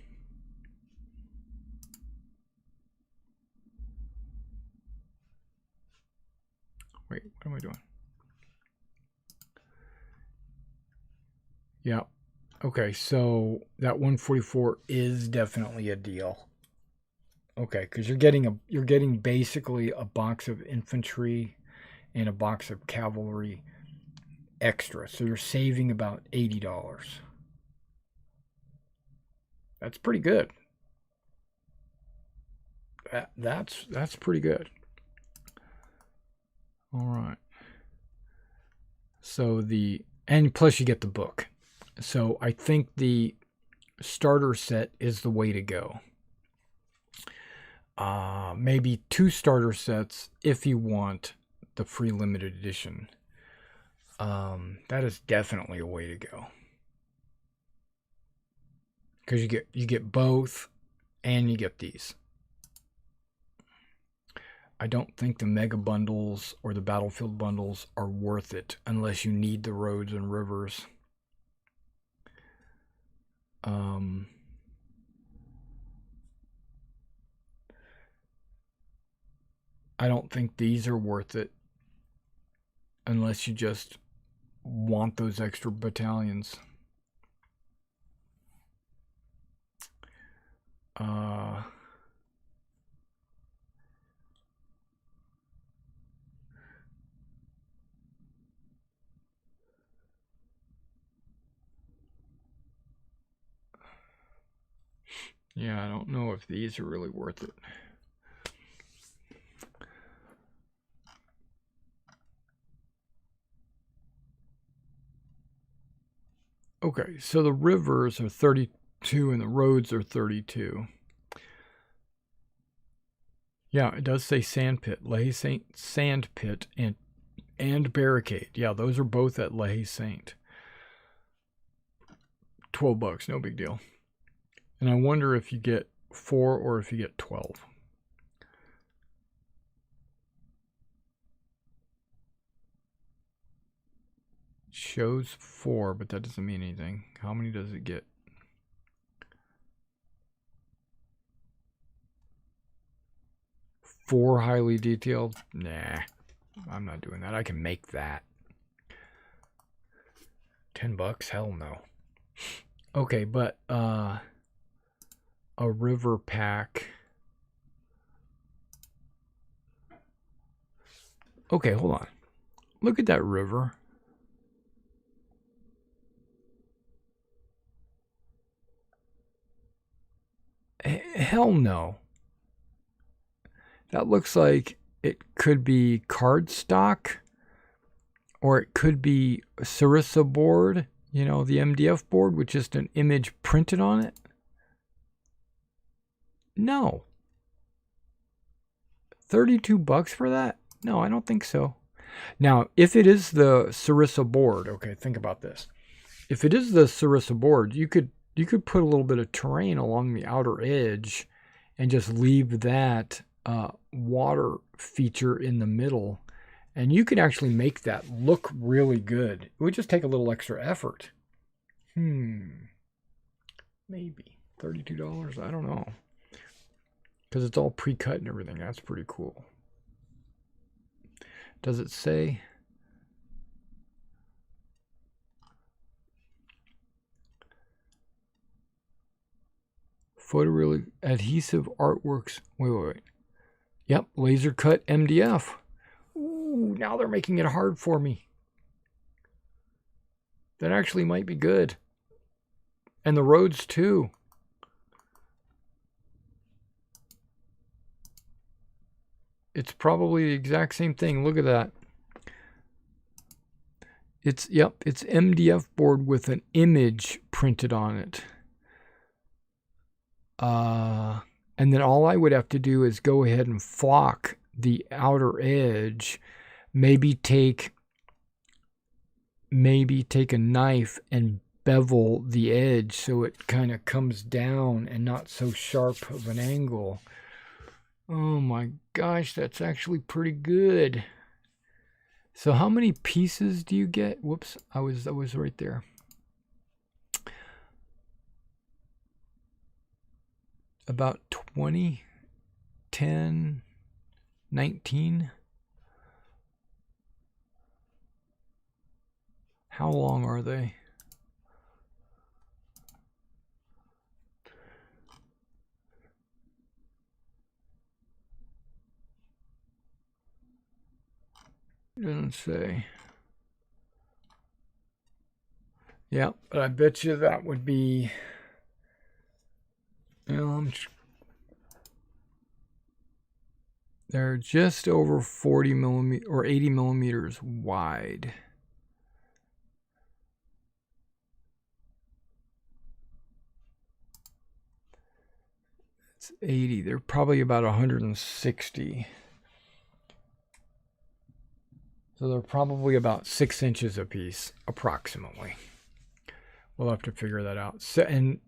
Wait, what am I doing? Yeah. Okay, so that 144 is definitely a deal. Okay, because you're getting basically a box of infantry and a box of cavalry extra. So you're saving about $80. That's pretty good. That's pretty good. All right. So and plus you get the book. So I think the starter set is the way to go. Maybe 2 starter sets if you want the free limited edition. That is definitely a way to go. Because you get both and you get these. I don't think the mega bundles or the battlefield bundles are worth it unless you need the roads and rivers. I don't think these are worth it unless you just want those extra battalions. Yeah, I don't know if these are really worth it. Okay, so the rivers are 32 and the roads are 32. Yeah, it does say Sandpit, Leahy Saint Sandpit, and Barricade. Yeah, those are both at Leahy Saint. $12, no big deal. And I wonder if you get 4 or if you get 12. Shows 4, but that doesn't mean anything. How many does it get? Four highly detailed? Nah, I'm not doing that. I can make that. $10? Hell no. Okay, but a river pack. Okay, hold on. Look at that river. Hell no. That looks like it could be cardstock, or it could be Sarissa board, you know, the MDF board with just an image printed on it. No. $32 for that? No, I don't think so. Now, if it is the Sarissa board, okay, think about this. If it is the Sarissa board, you could put a little bit of terrain along the outer edge and just leave that water feature in the middle, and you could actually make that look really good. It would just take a little extra effort. Maybe $32. I don't know, because it's all pre-cut and everything. That's pretty cool. Does it say? Photorealistic adhesive artworks. Wait. Yep, laser cut MDF. Ooh, now they're making it hard for me. That actually might be good. And the roads too. It's probably the exact same thing. Look at that. It's MDF board with an image printed on it. And then all I would have to do is go ahead and flock the outer edge. Maybe take a knife and bevel the edge so it kind of comes down and not so sharp of an angle. Oh my gosh, that's actually pretty good. So how many pieces do you get? Whoops, I was right there. About 20, 10, 19. How long are they? It doesn't say. Yeah, but I bet you that would be, you know, they're just over 40 millimeters or 80 millimeters wide. It's 80. They're probably about 160. So they're probably about 6 inches a piece, approximately. We'll have to figure that out. So, and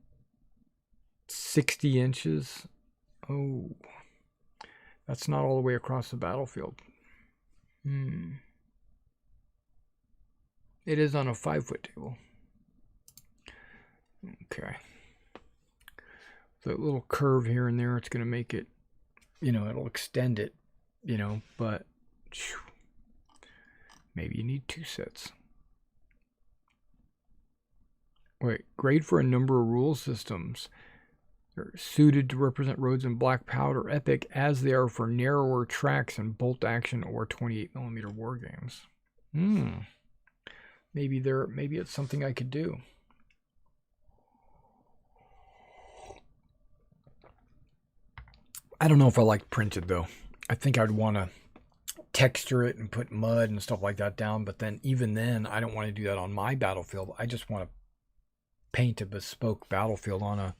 60 inches. Oh, that's not all the way across the battlefield. It is on a 5-foot table. Okay. That little curve here and there, it's going to make it, you know, it'll extend it, you know, but maybe you need 2 sets. Wait, great for a number of rule systems. They're suited to represent roads in black powder epic as they are for narrower tracks and bolt action or 28mm war games. Maybe it's something I could do. I don't know if I like printed though. I think I'd want to texture it and put mud and stuff like that down, but then even then I don't want to do that on my battlefield. I just want to paint a bespoke battlefield on a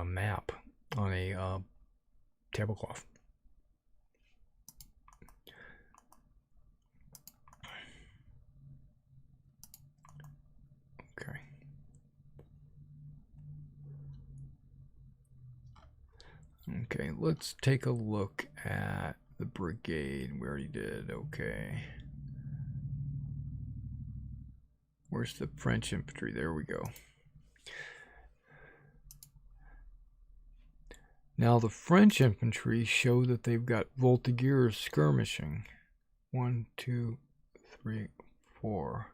map, on a tablecloth. Okay, Okay, let's take a look at the brigade. We already did. Okay. Where's the French infantry? There we go. Now the French infantry show that they've got Voltigeurs skirmishing. 1, 2, 3, 4.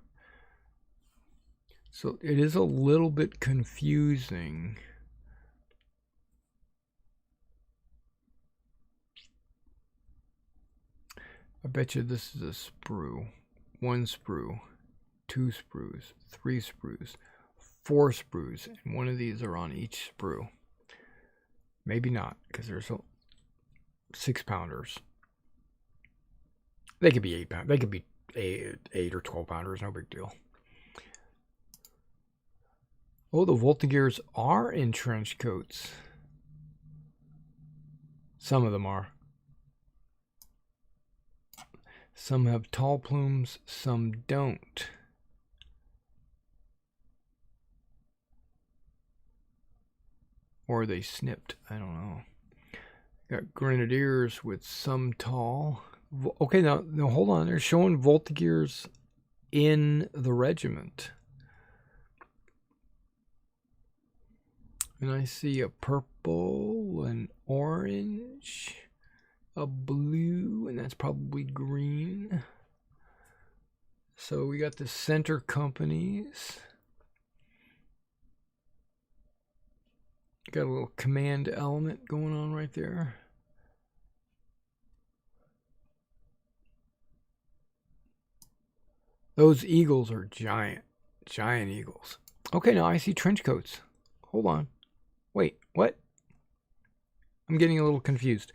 So it is a little bit confusing. I bet you this is a sprue. 1 sprue, 2 sprues, 3 sprues, 4 sprues, and one of these are on each sprue. Maybe not, because there's 6-pounders. They could be 8-pound. They could be 8 or 12-pounders. No big deal. Oh, the Voltigeurs are in trench coats. Some of them are. Some have tall plumes, some don't. Or they snipped. I don't know. Got grenadiers with some tall. Okay, now hold on. They're showing Voltigeurs in the regiment. And I see a purple, an orange, a blue, and that's probably green. So we got the center companies. Got a little command element going on right there. Those eagles are giant eagles. Okay, now I see trench coats. Hold on. Wait, what? I'm getting a little confused.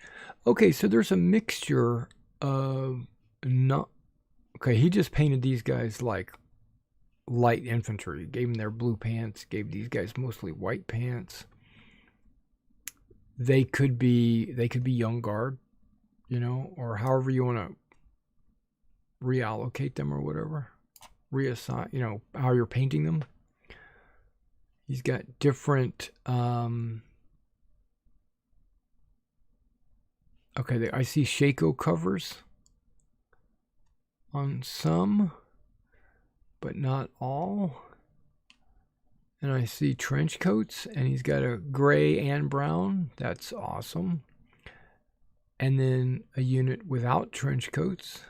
Okay, so there's a mixture of not. Okay, he just painted these guys like light infantry. Gave them their blue pants. Gave these guys mostly white pants. They could be young guard, you know, or however you want to reallocate them or whatever. Reassign, you know, how you're painting them. He's got different okay, I see Shako covers on some, but not all. And I see trench coats, and he's got a gray and brown. That's awesome. And then a unit without trench coats.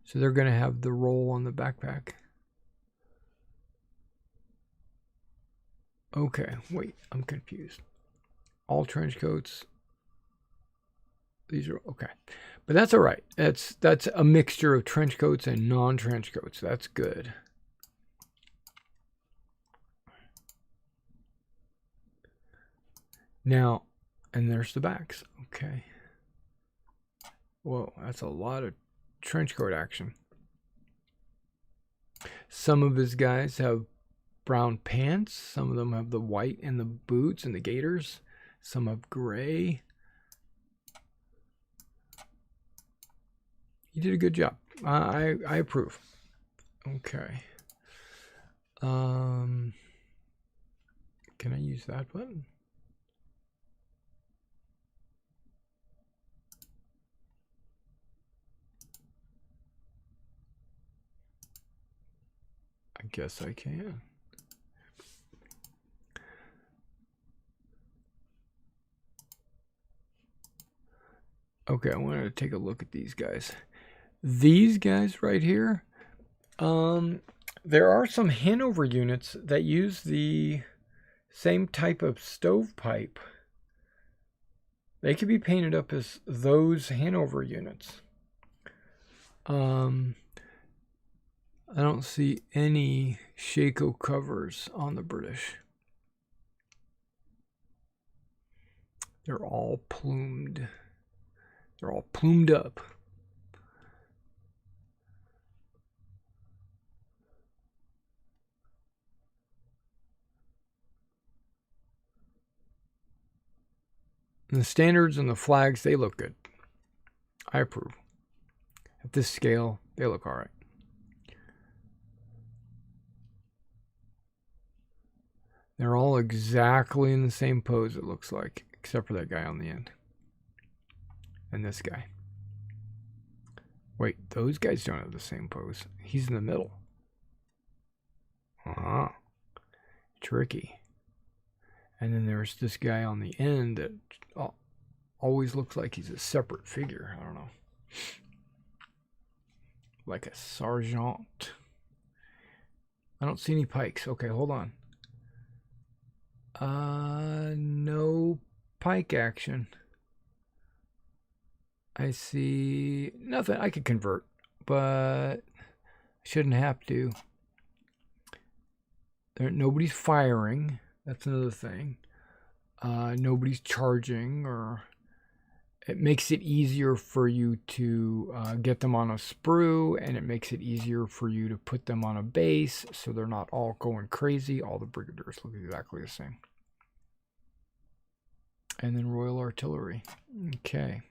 So they're going to have the roll on the backpack. Okay, wait, I'm confused. All trench coats. These are okay. But that's all right. That's a mixture of trench coats and non-trench coats. That's good. Now, and there's the backs. Okay. Whoa, that's a lot of trench coat action. Some of his guys have brown pants. Some of them have the white and the boots and the gaiters. Some have gray. You did a good job. I approve. Okay. Can I use that button? I guess I can. Okay, I wanted to take a look at these guys. These guys right here, there are some Hanover units that use the same type of stovepipe. They could be painted up as those Hanover units. I don't see any Shako covers on the British. They're all plumed. They're all plumed up. And the standards and the flags, they look good. I approve. At this scale, they look all right. They're all exactly in the same pose, it looks like. except for that guy on the end. And this guy. Wait, those guys don't have the same pose. He's in the middle. Uh-huh. Tricky. And then there's this guy on the end that always looks like he's a separate figure. I don't know. Like a sergeant. I don't see any pikes. Okay, hold on. No pike action. I see nothing. I could convert, but I shouldn't have to. Nobody's firing. That's another thing. Nobody's charging, or it makes it easier for you to get them on a sprue, and it makes it easier for you to put them on a base so they're not all going crazy. All the brigadiers look exactly the same. And then Royal Artillery. Okay.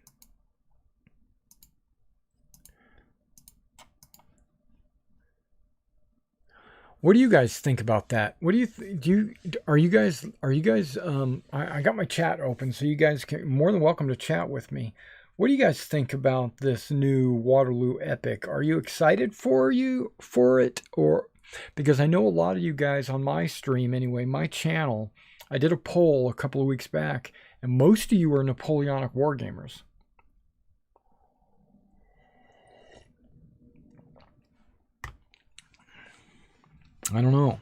What do you guys think about that? What do you are you guys I got my chat open, so you guys can more than welcome to chat with me. What do you guys think about this new Waterloo Epic? Are you excited for it, or because I know a lot of you guys on my stream anyway, my channel, I did a poll a couple of weeks back, and most of you are Napoleonic wargamers. I don't know.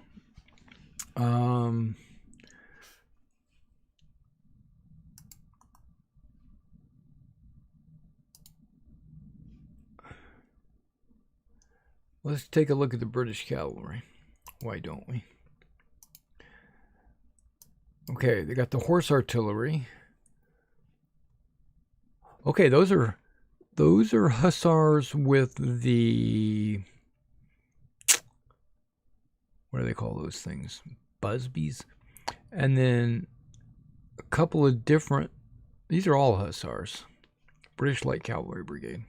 Let's take a look at the British cavalry. Why don't we? Okay, they got the horse artillery. Okay, those are hussars with the, what do they call those things? Busbies. And then a couple of different, these are all hussars. British Light Cavalry Brigade.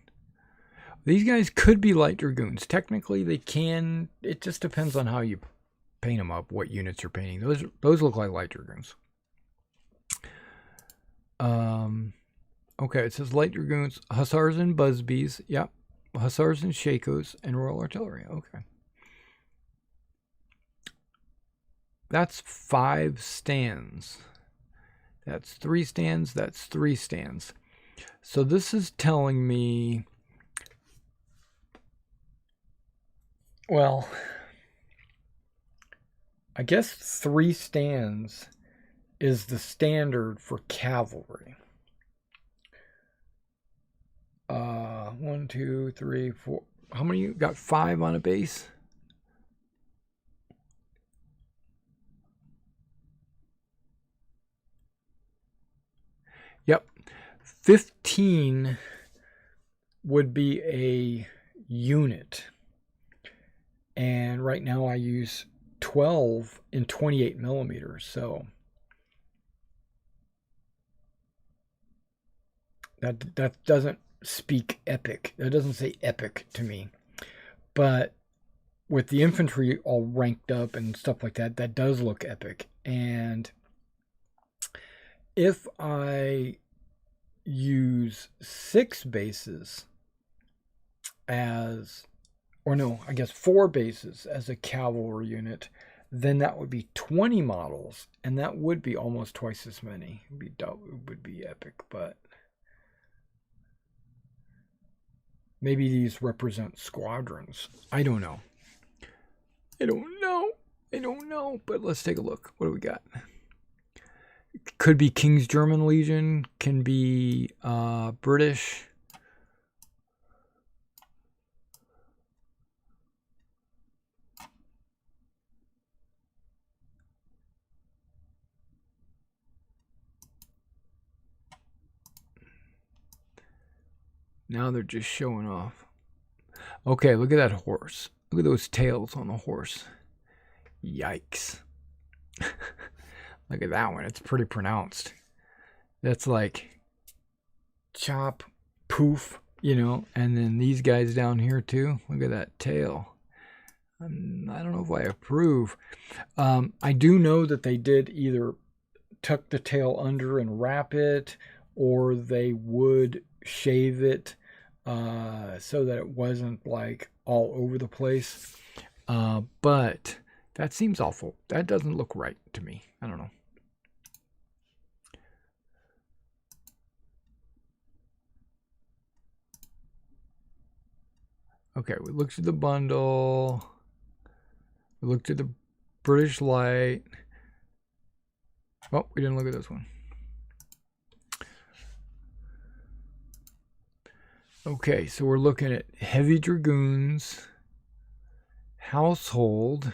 These guys could be light dragoons. Technically, they can. It just depends on how you paint them up, what units you're painting. Those look like light dragoons. Okay, it says light dragoons, hussars and busbies. Yep, hussars and shakos, and Royal Artillery. Okay. That's 5 stands. That's 3 stands. That's 3 stands. So this is telling me, well, I guess 3 stands is the standard for cavalry. 1, 2, 3, 4. How many you got? 5 on a base? Yep. 15 would be a unit. And right now I use 12 in 28 millimeters. So that doesn't speak epic. That doesn't say epic to me. But with the infantry all ranked up and stuff like that, that does look epic. And if I use 6 bases as, or no, I guess 4 bases as a cavalry unit, then that would be 20 models, and that would be almost twice as many. It would be epic, but maybe these represent squadrons. I don't know. I don't know, but let's take a look. What do we got? Could be King's German Legion, can be British. Now they're just showing off. Okay, look at that horse. Look at those tails on the horse. Yikes. Look at that one. It's pretty pronounced. That's like chop, poof, you know. And then these guys down here too. Look at that tail. I don't know if I approve. I do know that they did either tuck the tail under and wrap it, or they would shave it so that it wasn't like all over the place. But that seems awful. That doesn't look right to me. I don't know. Okay, we looked at the bundle. We looked at the British Light. Oh, we didn't look at this one. Okay, so we're looking at Heavy Dragoons, Household.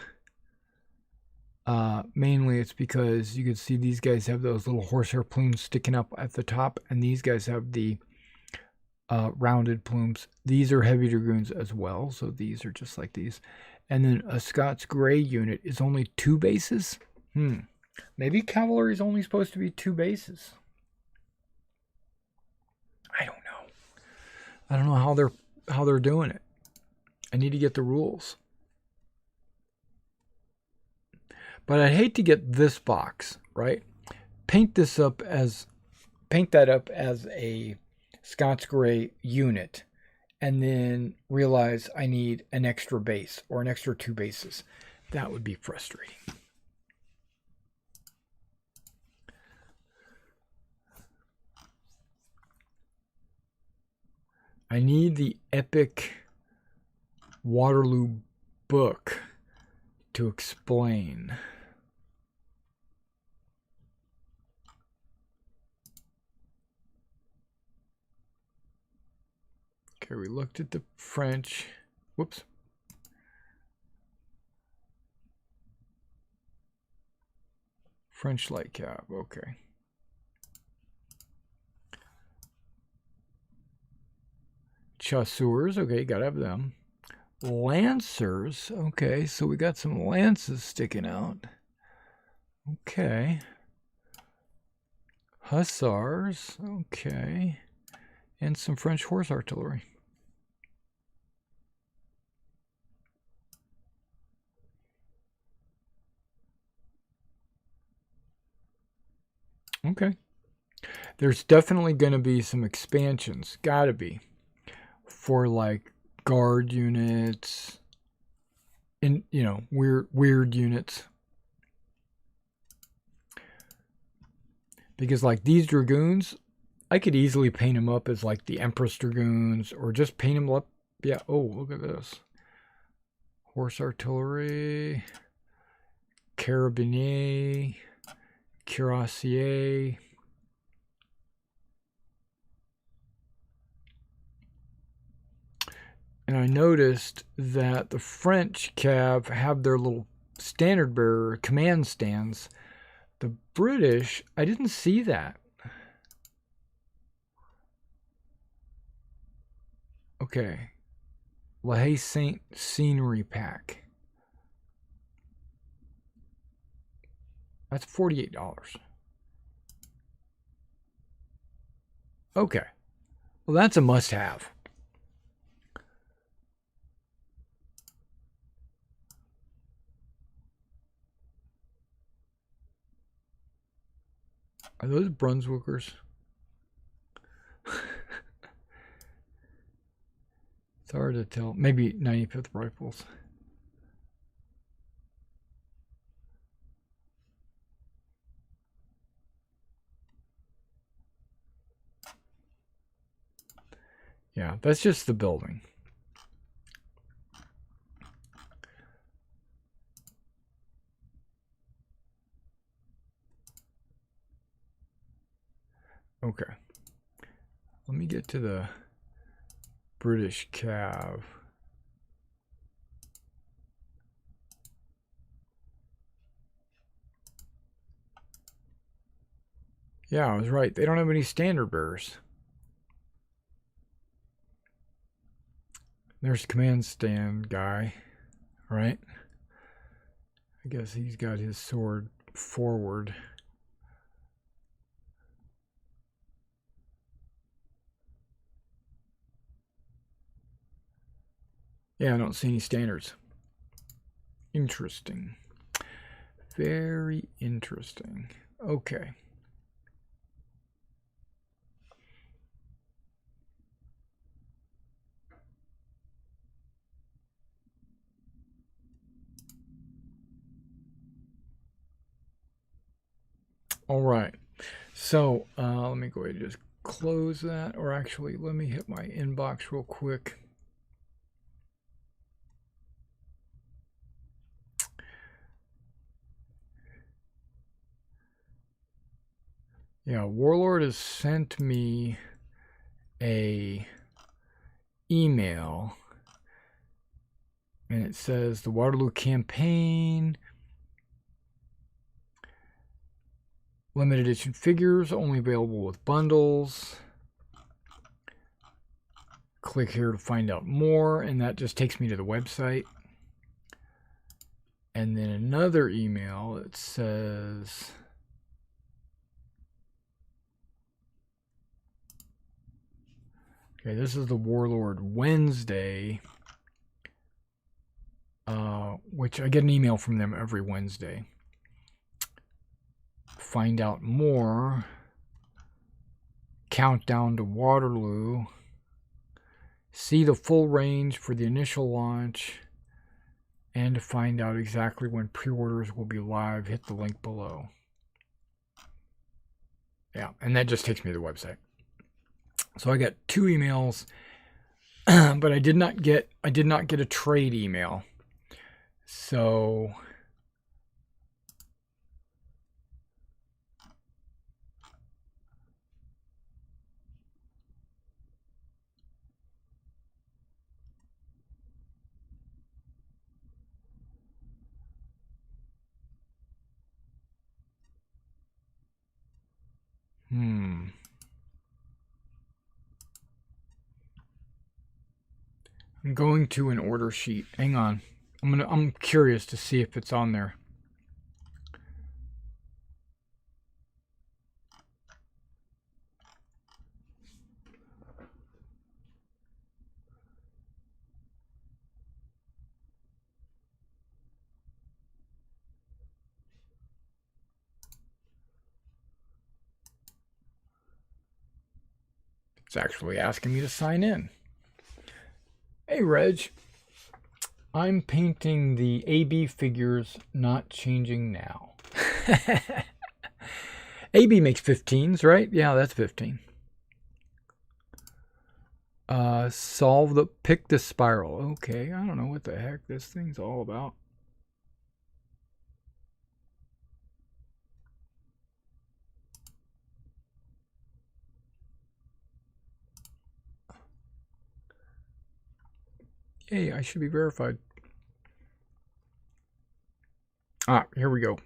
Mainly it's because you can see these guys have those little horsehair plumes sticking up at the top, and these guys have the rounded plumes. These are Heavy Dragoons as well, so these are just like these. And then a Scots Grey unit is only 2 bases. Maybe cavalry is only supposed to be 2 bases. I don't know. I don't know how they're doing it. I need to get the rules. But I'd hate to get this box, right? Paint that up as a Scots Grey unit, and then realize I need an extra base or an extra 2 bases. That would be frustrating. I need the Epic Waterloo book to explain. Okay, we looked at the French. Whoops. French light cab, okay. Chasseurs, okay, gotta have them. Lancers, okay, so we got some lances sticking out. Okay. Hussars, okay. And some French horse artillery. Okay. There's definitely going to be some expansions. Gotta be. For like guard units. And, you know, weird units. Because like these Dragoons, I could easily paint them up as like the Empress Dragoons. Or just paint them up. Yeah, oh, look at this. Horse artillery. Carabinier. Cuirassier. And I noticed that the French cav have their little standard bearer command stands. The British, I didn't see that. Okay. La Haye Saint Scenery Pack. That's $48. Okay. Well, that's a must-have. Are those Brunswickers? It's hard to tell. Maybe 95th Rifles. Yeah, that's just the building. Okay. Let me get to the British cav. Yeah, I was right. They don't have any standard bearers. There's command stand guy, right? I guess he's got his sword forward. Yeah, I don't see any standards. Interesting. Very interesting. Okay. All right. So let me go ahead and just close that, or actually let me hit my inbox real quick. Yeah, Warlord has sent me a email, and it says the Waterloo campaign, limited edition figures only available with bundles. Click here to find out more, and that just takes me to the website. And then another email that says okay, this is the Warlord Wednesday, which I get an email from them every Wednesday. Find out more. Countdown to Waterloo. See the full range for the initial launch. And to find out exactly when pre-orders will be live, hit the link below. Yeah, and that just takes me to the website. So I got 2 emails, but I did not get a trade email. So I'm going to an order sheet. Hang on. I'm curious to see if it's on there. It's actually asking me to sign in. Hey, Reg. I'm painting the AB figures, not changing now. AB makes 15s, right? Yeah, that's 15. Pick the spiral. Okay, I don't know what the heck this thing's all about. Hey, I should be verified. Ah, here we go.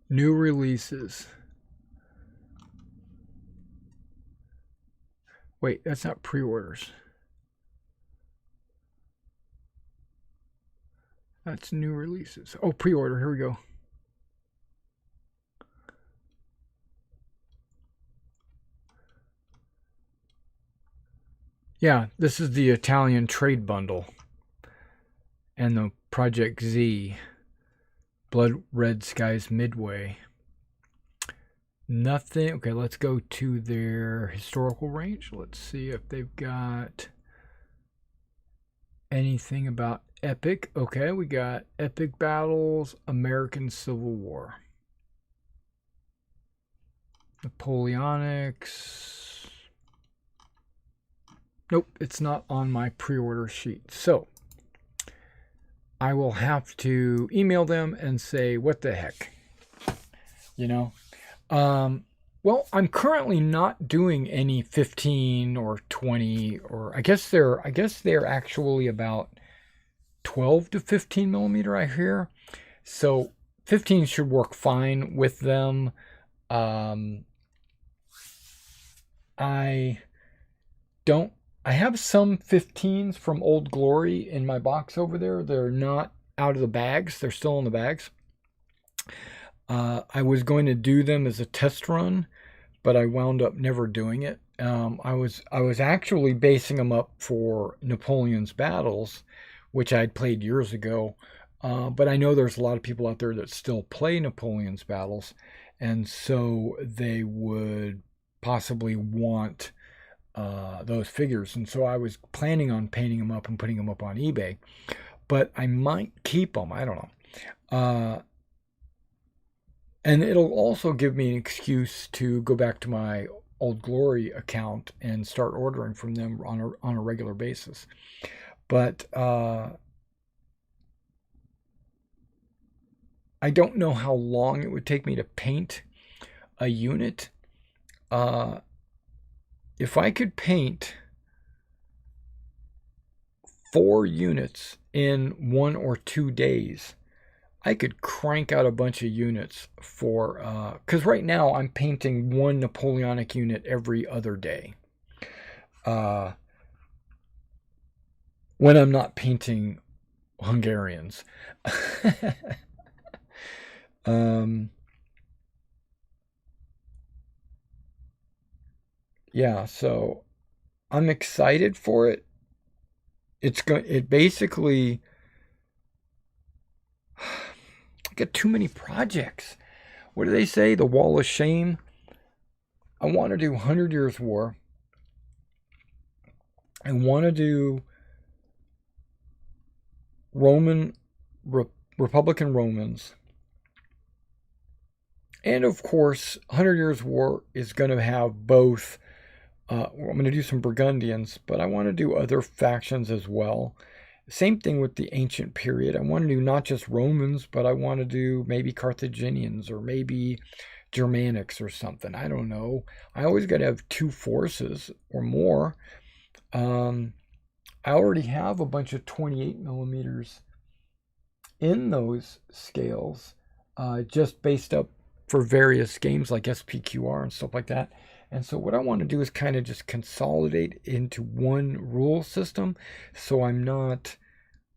New releases. Wait, that's not pre-orders. That's new releases. Oh, pre-order. Here we go. Yeah, this is the Italian trade bundle. And the Project Z. Blood Red Skies Midway. Nothing. Okay, let's go to their historical range. Let's see if they've got anything about epic. Okay, we got epic battles, American Civil War, Napoleonics. Nope, it's not on my pre-order sheet. So I will have to email them and say, what the heck? You know? Well, I'm currently not doing any 15 or 20, or I guess they're actually about 12 to 15 millimeter, I hear. So 15 should work fine with them. I have some 15s from Old Glory in my box over there. They're not out of the bags. They're still in the bags. I was going to do them as a test run, but I wound up never doing it. I was actually basing them up for Napoleon's battles, which I'd played years ago. But I know there's a lot of people out there that still play Napoleon's battles, and so they would possibly want those figures. And so I was planning on painting them up and putting them up on eBay, but I might keep them. I don't know. And it'll also give me an excuse to go back to my Old Glory account and start ordering from them on a regular basis. But I don't know how long it would take me to paint a unit. If I could paint 4 units in 1 or 2 days, I could crank out a bunch of units for, because right now I'm painting 1 Napoleonic unit every other day. When I'm not painting Hungarians. Yeah, so I'm excited for it. It basically, I got too many projects. What do they say? The Wall of Shame. I want to do 100 Years' War. I want to do Republican Romans. And of course, 100 Years' War is going to have both. I'm going to do some Burgundians, but I want to do other factions as well. Same thing with the ancient period. I want to do not just Romans, but I want to do maybe Carthaginians or maybe Germanics or something. I don't know. I always got to have 2 forces or more. I already have a bunch of 28 millimeters in those scales, just based up for various games like SPQR and stuff like that. And so what I want to do is kind of just consolidate into one rule system, so I'm not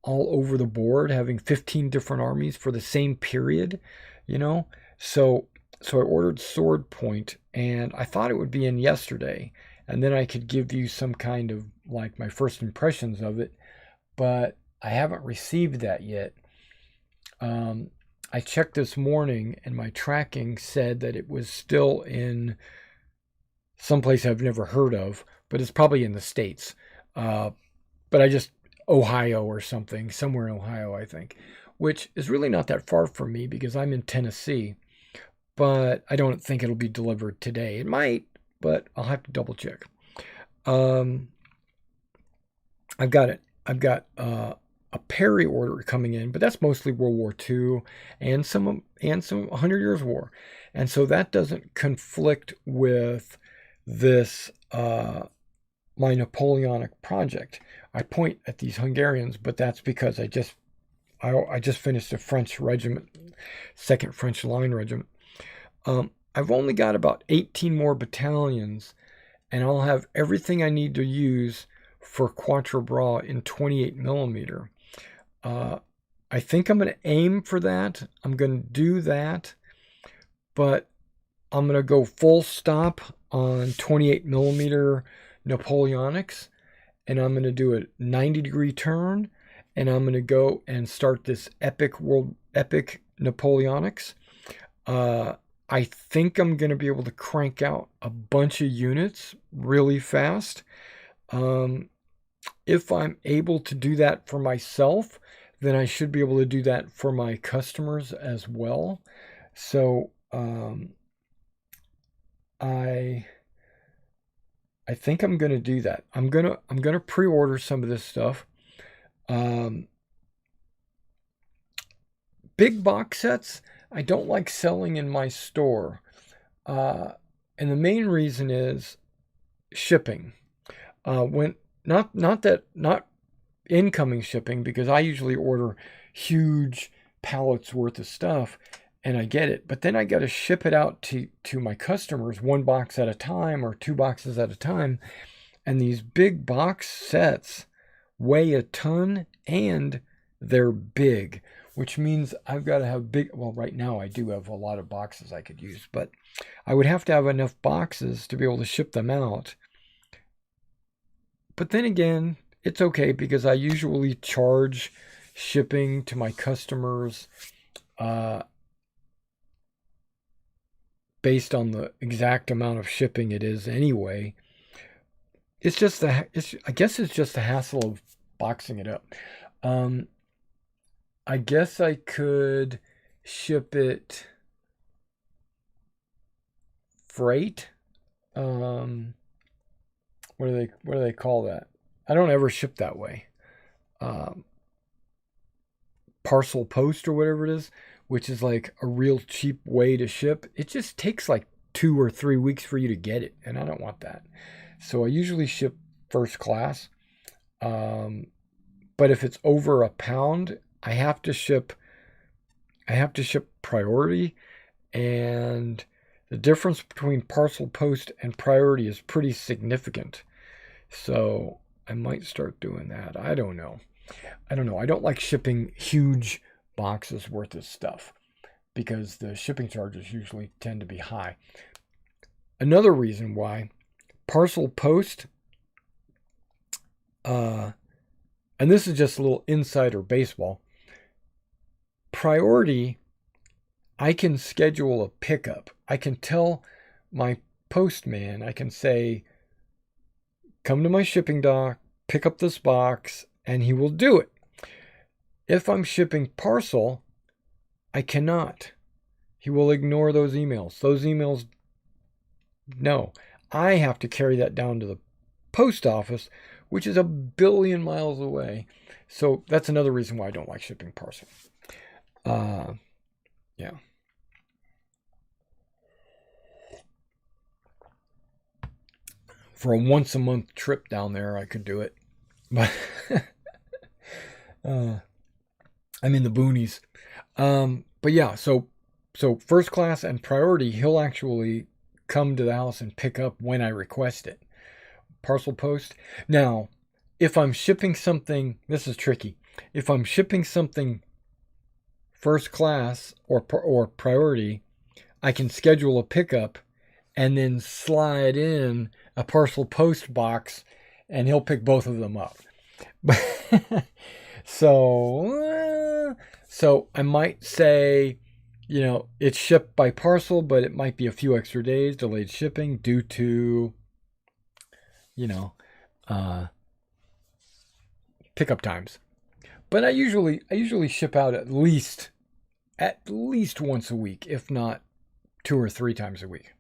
all over the board having 15 different armies for the same period, you know. So I ordered Sword Point, and I thought it would be in yesterday, and then I could give you some kind of like my first impressions of it, but I haven't received that yet. I checked this morning, and my tracking said that it was still in someplace I've never heard of, but it's probably in the States. But Ohio or something, somewhere in Ohio, I think, which is really not that far from me because I'm in Tennessee, but I don't think it'll be delivered today. It might, but I'll have to double check. I've got a Perry order coming in, but that's mostly World War II and some 100 Years' War. And so that doesn't conflict with this, my Napoleonic project. I point at these Hungarians, but that's because I just finished a French regiment, 2nd French Line Regiment. I've only got about 18 more battalions, and I'll have everything I need to use for Quatre Bras in 28 millimeter. I think I'm going to aim for that. I'm going to do that, but I'm going to go full stop on 28 millimeter Napoleonics, and I'm going to do a 90-degree turn, and I'm going to go and start this epic Napoleonics. I think I'm going to be able to crank out a bunch of units really fast. If I'm able to do that for myself, then I should be able to do that for my customers as well. So I think I'm going to do that. I'm going to pre-order some of this stuff. Big box sets, I don't like selling in my store. And the main reason is shipping. Not incoming shipping, because I usually order huge pallets worth of stuff and I get it, but then I got to ship it out to my customers 1 box at a time or 2 boxes at a time. And these big box sets weigh a ton and they're big, which means I've got to have well, right now I do have a lot of boxes I could use, but I would have to have enough boxes to be able to ship them out. But then again, it's okay because I usually charge shipping to my customers based on the exact amount of shipping it is anyway. It's just I guess it's just the hassle of boxing it up. I guess I could ship it freight. What do they call that? I don't ever ship that way. Parcel post or whatever it is, which is like a real cheap way to ship. It just takes like 2 or 3 weeks for you to get it, and I don't want that. So I usually ship first class. But if it's over a pound, I have to ship priority, and the difference between parcel post and priority is pretty significant. So I might start doing that. I don't know. I don't like shipping huge boxes worth of stuff because the shipping charges usually tend to be high. Another reason why parcel post, and this is just a little insider baseball, priority, I can schedule a pickup. I can tell my postman, I can say, come to my shipping dock, pick up this box, and he will do it. If I'm shipping parcel, I cannot. He will ignore those emails. No. I have to carry that down to the post office, which is 1 billion miles away. So that's another reason why I don't like shipping parcel. Yeah. For a once a month trip down there, I could do it. But I'm in the boonies. But yeah, so first class and priority, he'll actually come to the house and pick up when I request it. Parcel post. Now, if I'm shipping something, this is tricky. If I'm shipping something first class or priority, I can schedule a pickup and then slide in a parcel post box, and he'll pick both of them up. So I might say, it's shipped by parcel, but it might be a few extra days delayed shipping due to, pickup times. But I usually ship out at least once a week, if not 2 or 3 times a week.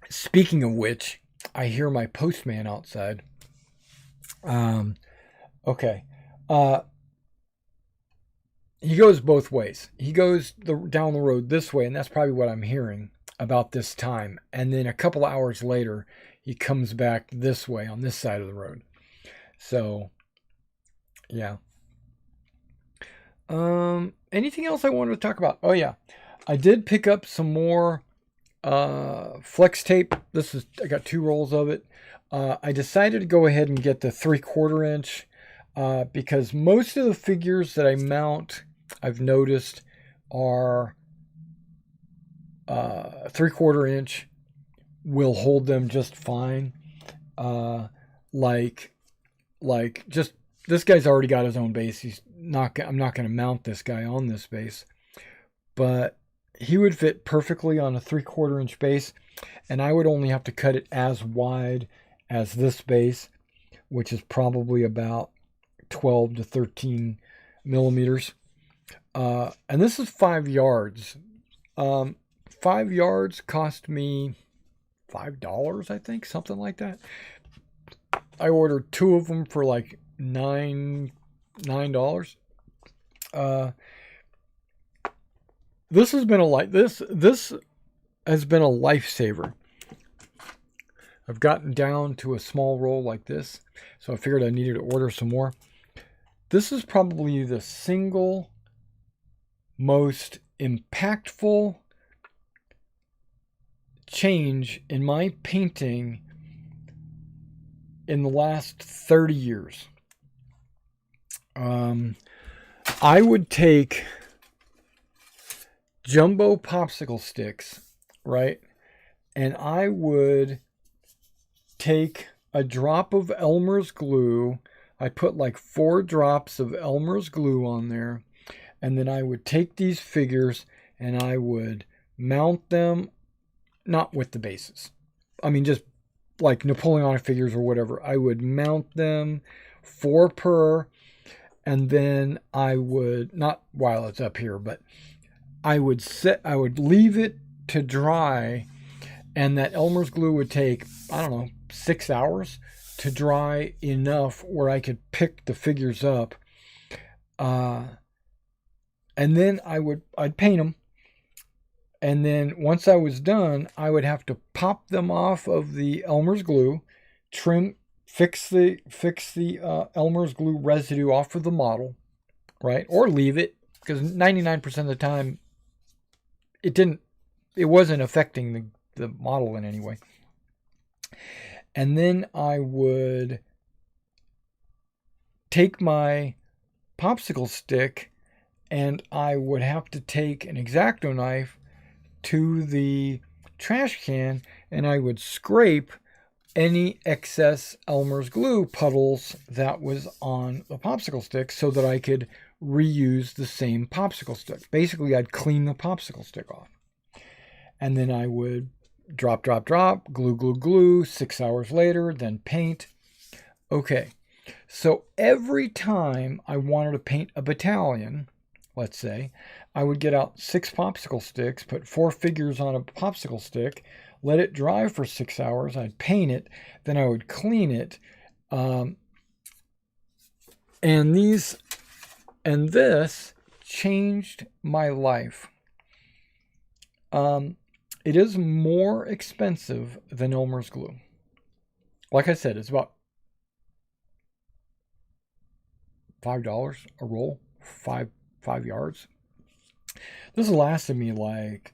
Speaking of which, I hear my postman outside. Okay. He goes both ways. He goes down the road this way, and that's probably what I'm hearing about this time. And then a couple hours later, he comes back this way on this side of the road. So, yeah. Anything else I wanted to talk about? Oh, yeah. I did pick up some more flex tape. I got 2 rolls of it. I decided to go ahead and get the 3/4 inch because most of the figures that I mount, I've noticed, are 3/4 inch will hold them just fine. Just this guy's already got his own base. I'm not going to mount this guy on this base, but he would fit perfectly on a 3/4 inch base, and I would only have to cut it as wide as this base, which is probably about 12 to 13 millimeters. And this is 5 yards. 5 yards cost me $5, I think, something like that. I ordered 2 of them for like $9. This has been this has been a lifesaver. I've gotten down to a small roll like this, so I figured I needed to order some more. This is probably the single most impactful change in my painting in the last 30 years. I would take jumbo popsicle sticks, right? And I would take a drop of Elmer's glue. I put like 4 drops of Elmer's glue on there. And then I would take these figures and I would mount them, not with the bases. I mean, just like Napoleonic figures or whatever. I would mount them 4 per, and then I would, not while it's up here, but I would leave it to dry, and that Elmer's glue would take, I don't know, 6 hours to dry enough where I could pick the figures up. And then I'd paint them. And then once I was done, I would have to pop them off of the Elmer's glue, fix the Elmer's glue residue off of the model, right? Or leave it, because 99% of the time it wasn't affecting the model in any way. And then I would take my popsicle stick and I would have to take an X-Acto knife to the trash can and I would scrape any excess Elmer's glue puddles that was on the popsicle stick so that I could reuse the same popsicle stick. Basically, I'd clean the popsicle stick off. And then I would drop, glue, 6 hours later, then paint. Okay, so every time I wanted to paint a battalion, let's say, I would get out 6 popsicle sticks, put 4 figures on a popsicle stick, let it dry for 6 hours, I'd paint it, then I would clean it, and this changed my life. It is more expensive than Elmer's glue. Like I said, it's about $5 a roll, five yards. This lasted me like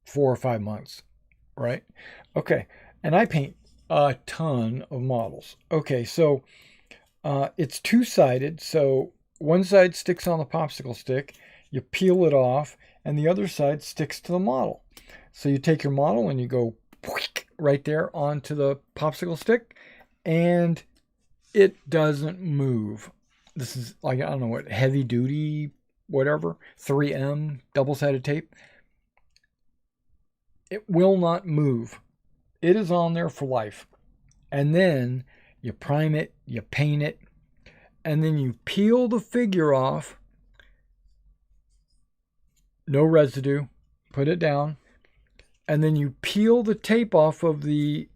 4 or 5 months, right? Okay, and I paint a ton of models. Okay, so it's 2-sided, so one side sticks on the popsicle stick, you peel it off, and the other side sticks to the model. So you take your model and you go right there onto the popsicle stick, and it doesn't move. This is like, I don't know what, heavy duty, whatever, 3M, double-sided tape. It will not move. It is on there for life. And then you prime it, you paint it, and then you peel the figure off. No residue. Put it down. And then you peel the tape off of the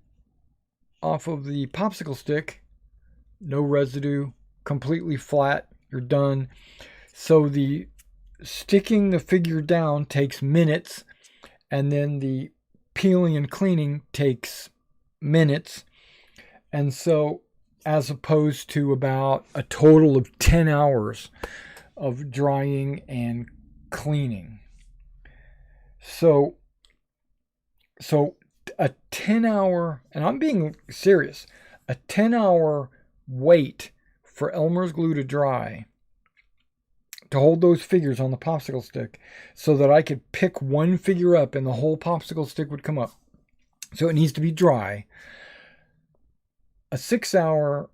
popsicle stick. No residue. Completely flat. You're done. So the sticking the figure down takes minutes, and then the peeling and cleaning takes minutes. And so, as opposed to about a total of 10 hours of drying and cleaning. So a 10-hour, and I'm being serious, a 10-hour wait for Elmer's glue to dry, to hold those figures on the popsicle stick so that I could pick one figure up and the whole popsicle stick would come up. So it needs to be dry. A 6-hour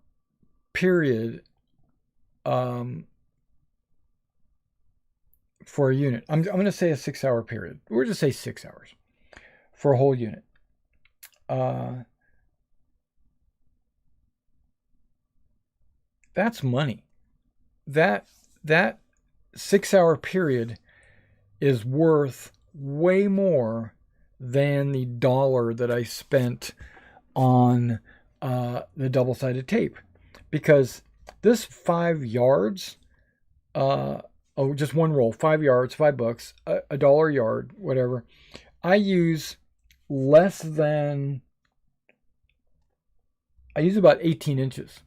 period for a unit. I'm going to say a 6-hour period. We'll just say 6 hours for a whole unit. That's money. That 6-hour period is worth way more than the $1 that I spent on the double-sided tape, because this 5 yards, just one roll, 5 yards, $5, $1 a yard, whatever. I use about 18 inches,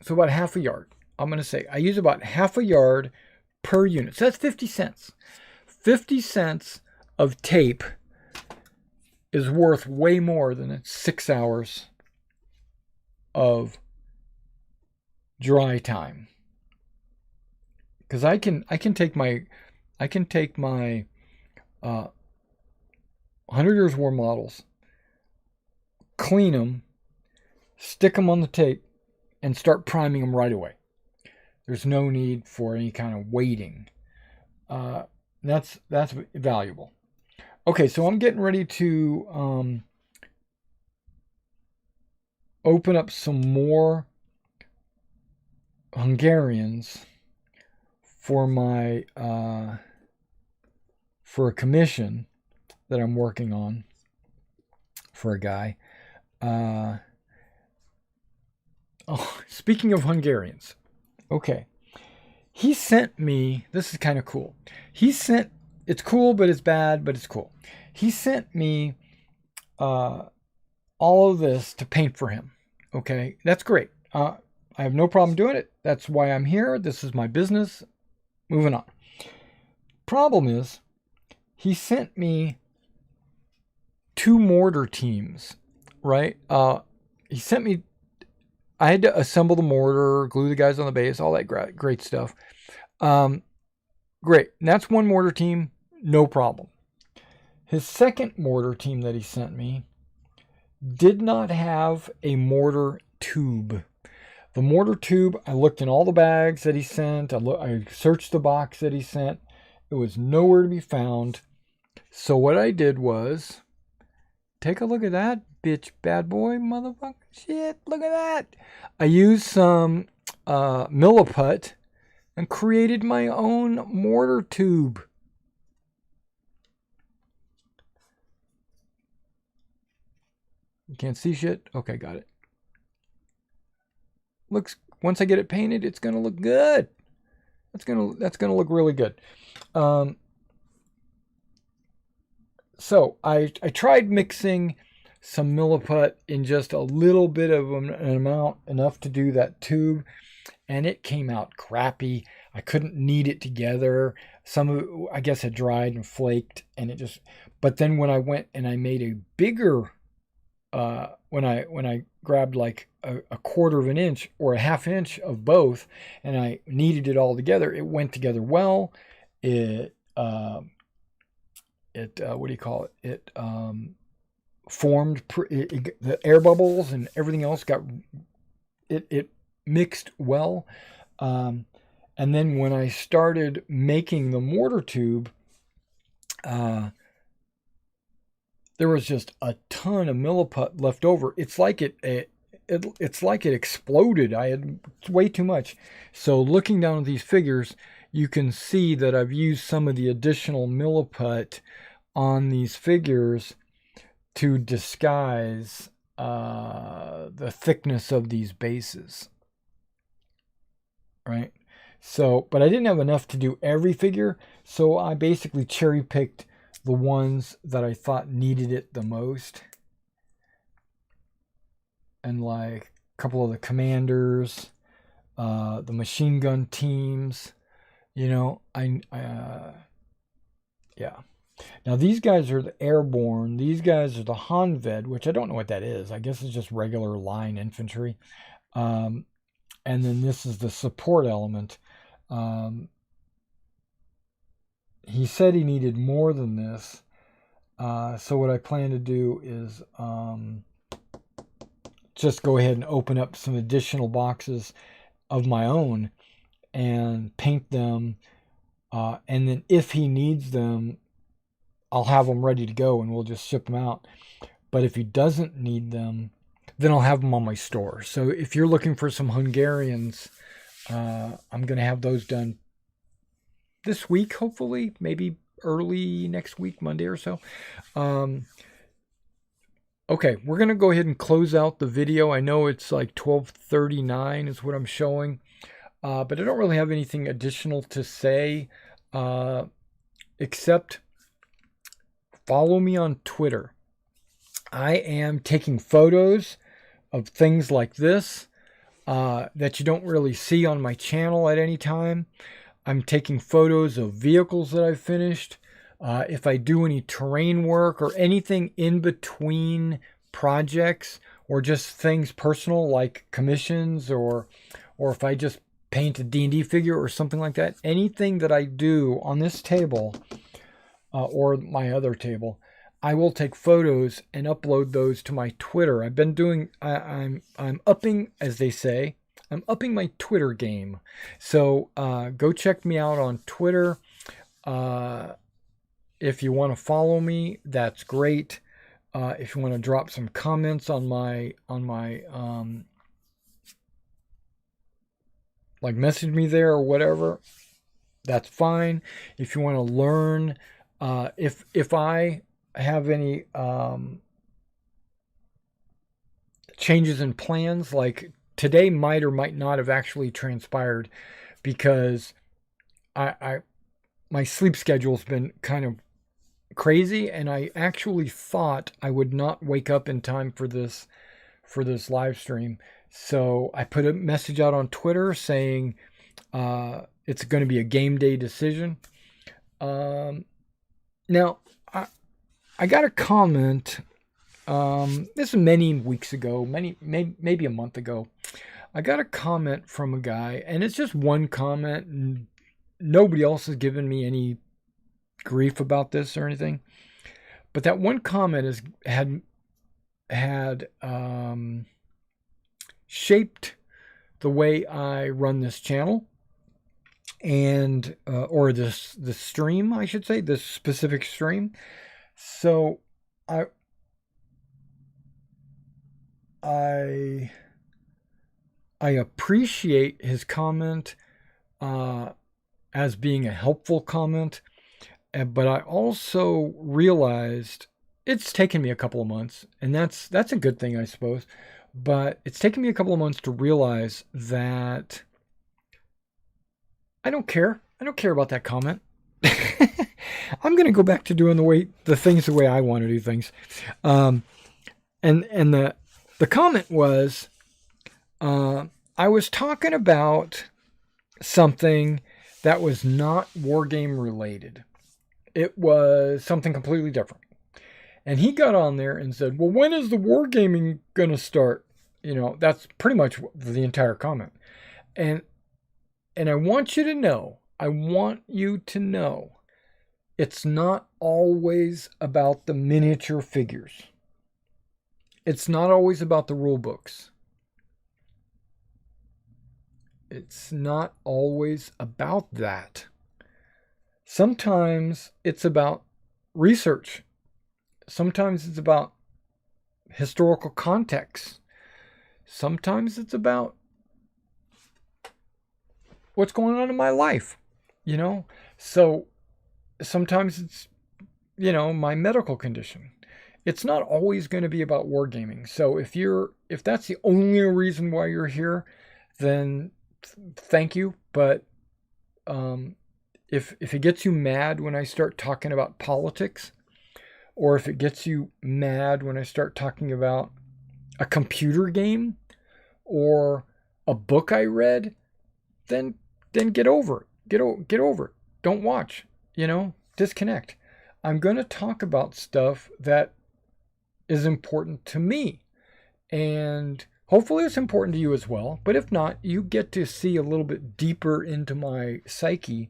so about half a yard. I'm going to say I use about half a yard per unit. So that's 50 cents. 50 cents of tape is worth way more than 6 hours of dry time. Because I can take my 100 Years War models, clean them, stick them on the tape, and start priming them right away. There's no need for any kind of waiting. That's valuable. Okay, so I'm getting ready to open up some more Hungarians for my for a commission that I'm working on for a guy. Oh, speaking of Hungarians, okay. He sent me, this is kind of cool. It's cool, but it's bad, but it's cool. He sent me all of this to paint for him. Okay, that's great. I have no problem doing it. That's why I'm here. This is my business. Moving on. Problem is, he sent me 2 mortar teams, right? He sent me, I had to assemble the mortar, glue the guys on the base, all that great stuff. Great. And that's 1 mortar team, no problem. His second mortar team that he sent me did not have a mortar tube. The mortar tube, I looked in all the bags that he sent. I searched the box that he sent. It was nowhere to be found. So what I did was, take a look at that, bitch, bad boy, motherfucker, shit, look at that. I used some Milliput and created my own mortar tube. You can't see shit? Okay, got it. Looks, once I get it painted, it's gonna look good. That's gonna look really good. So I tried mixing some Milliput in just a little bit of an amount, enough to do that tube, and it came out crappy. I couldn't knead it together. Some of it, I guess, had dried and flaked, and it just. But then when I went and I made a bigger, when I grabbed like a quarter of an inch or a half inch of both, and I kneaded it all together, it went together well. It what do you call it? It formed the air bubbles and everything else got it mixed well. And then when I started making the mortar tube, there was just a ton of Milliput left over. It's like it's like it exploded. I had way too much. So looking down at these figures, you can see that I've used some of the additional Milliput on these figures to disguise the thickness of these bases. Right? So, but I didn't have enough to do every figure, so I basically cherry-picked the ones that I thought needed it the most. And like a couple of the commanders, the machine gun teams, you know, yeah. Now these guys are the airborne. These guys are the Hanved, which I don't know what that is. I guess it's just regular line infantry. And then this is the support element. He said he needed more than this. So what I plan to do is just go ahead and open up some additional boxes of my own and paint them. And then if he needs them, I'll have them ready to go and we'll just ship them out. But if he doesn't need them, then I'll have them on my store. So if you're looking for some Hungarians, I'm going to have those done this week, hopefully, maybe early next week, Monday or so. Okay, we're going to go ahead and close out the video. I know it's like 12:39 is what I'm showing, but I don't really have anything additional to say, except follow me on Twitter. I am taking photos of things like this that you don't really see on my channel at any time. I'm taking photos of vehicles that I've finished. If I do any terrain work or anything in between projects or just things personal like commissions or if I just paint a D&D figure or something like that, anything that I do on this table or my other table, I will take photos and upload those to my Twitter. I've been doing. I'm upping, as they say. I'm upping my Twitter game. So go check me out on Twitter. If you want to follow me, that's great. If you want to drop some comments on my like message me there or whatever, that's fine. If you want to learn, if I have any changes in plans, like today might or might not have actually transpired because my sleep schedule's been kind of crazy, and I actually thought I would not wake up in time for this live stream. So I put a message out on Twitter saying it's going to be a game day decision. Now I got a comment. This is many weeks ago, maybe a month ago. I got a comment from a guy, and it's just one comment, and nobody else has given me any grief about this or anything. But that one comment had shaped the way I run this channel, and or this stream, I should say, this specific stream. So I appreciate his comment as being a helpful comment, but I also realized it's taken me a couple of months, and that's a good thing, I suppose. But it's taken me a couple of months to realize that I don't care. I don't care about that comment. I'm going to go back to doing the things the way I want to do things. And the comment was, I was talking about something that was not wargame related. It was something completely different. And he got on there and said, well, when is the wargaming going to start? You know, that's pretty much the entire comment. And I want you to know, it's not always about the miniature figures. It's not always about the rule books. It's not always about that. Sometimes it's about research. Sometimes it's about historical context. Sometimes it's about what's going on in my life, you know? So sometimes it's, you know, my medical condition. It's not always going to be about wargaming. So if that's the only reason why you're here, then thank you. But if it gets you mad when I start talking about politics, or if it gets you mad when I start talking about a computer game or a book I read, then get over it. Get over it. Don't watch. You know, disconnect. I'm going to talk about stuff that is important to me, and hopefully it's important to you as well. But if not, you get to see a little bit deeper into my psyche.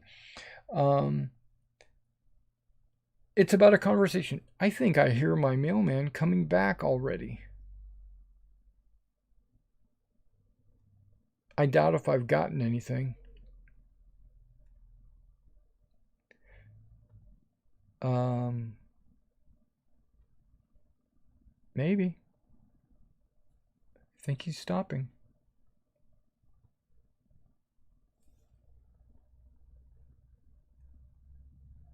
It's about a conversation. I think I hear my mailman coming back already. I doubt if I've gotten anything. Maybe. I think he's stopping.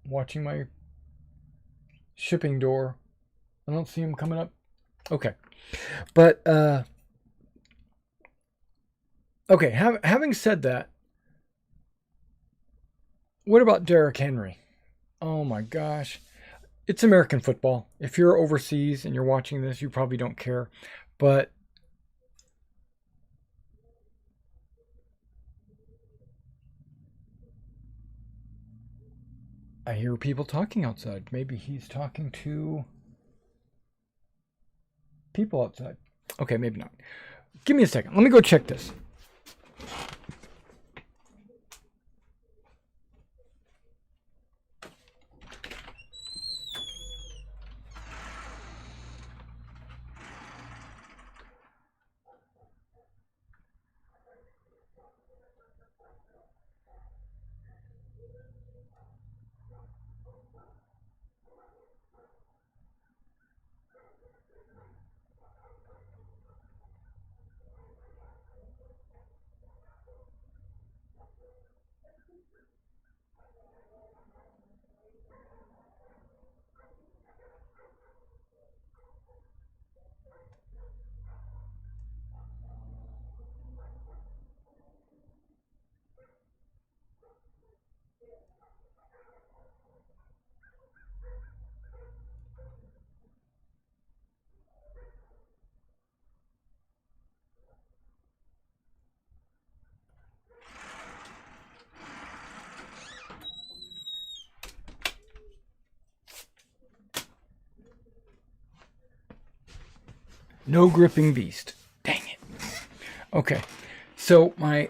Watching my shipping door. I don't see him coming up. Okay. But, okay, having said that, what about Derrick Henry? Oh my gosh. It's American football. If you're overseas and you're watching this, you probably don't care. But I hear people talking outside. Maybe he's talking to people outside. Okay, maybe not. Give me a second. Let me go check this. No gripping beast. Dang it. Okay. So my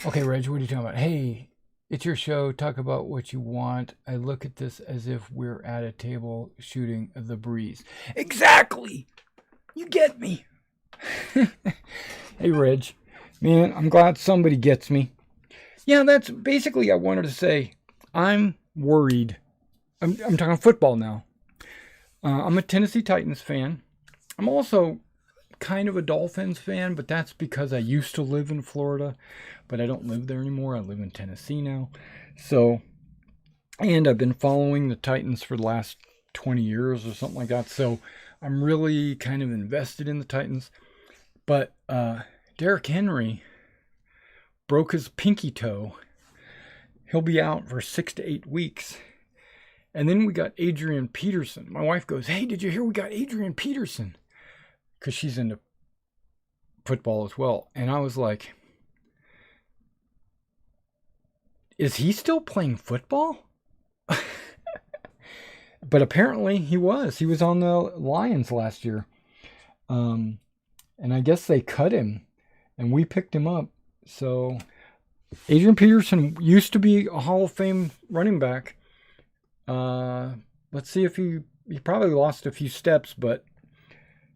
okay, Reg, what are you talking about? Hey, it's your show. Talk about what you want. I look at this as if we're at a table shooting the breeze. Exactly. You get me. Hey, Reg. Man, I'm glad somebody gets me. Yeah, that's basically I wanted to say. I'm worried. I'm talking football now. I'm a Tennessee Titans fan. I'm also kind of a Dolphins fan, but that's because I used to live in Florida, but I don't live there anymore. I live in Tennessee now. So, and I've been following the Titans for the last 20 years or something like that. So I'm really kind of invested in the Titans. But Derrick Henry broke his pinky toe. He'll be out for 6 to 8 weeks. And then we got Adrian Peterson. My wife goes, hey, did you hear we got Adrian Peterson? Because she's into football as well. And I was like, is he still playing football? But apparently he was. He was on the Lions last year. And I guess they cut him. And we picked him up. So Adrian Peterson used to be a Hall of Fame running back. Let's see if he probably lost a few steps, but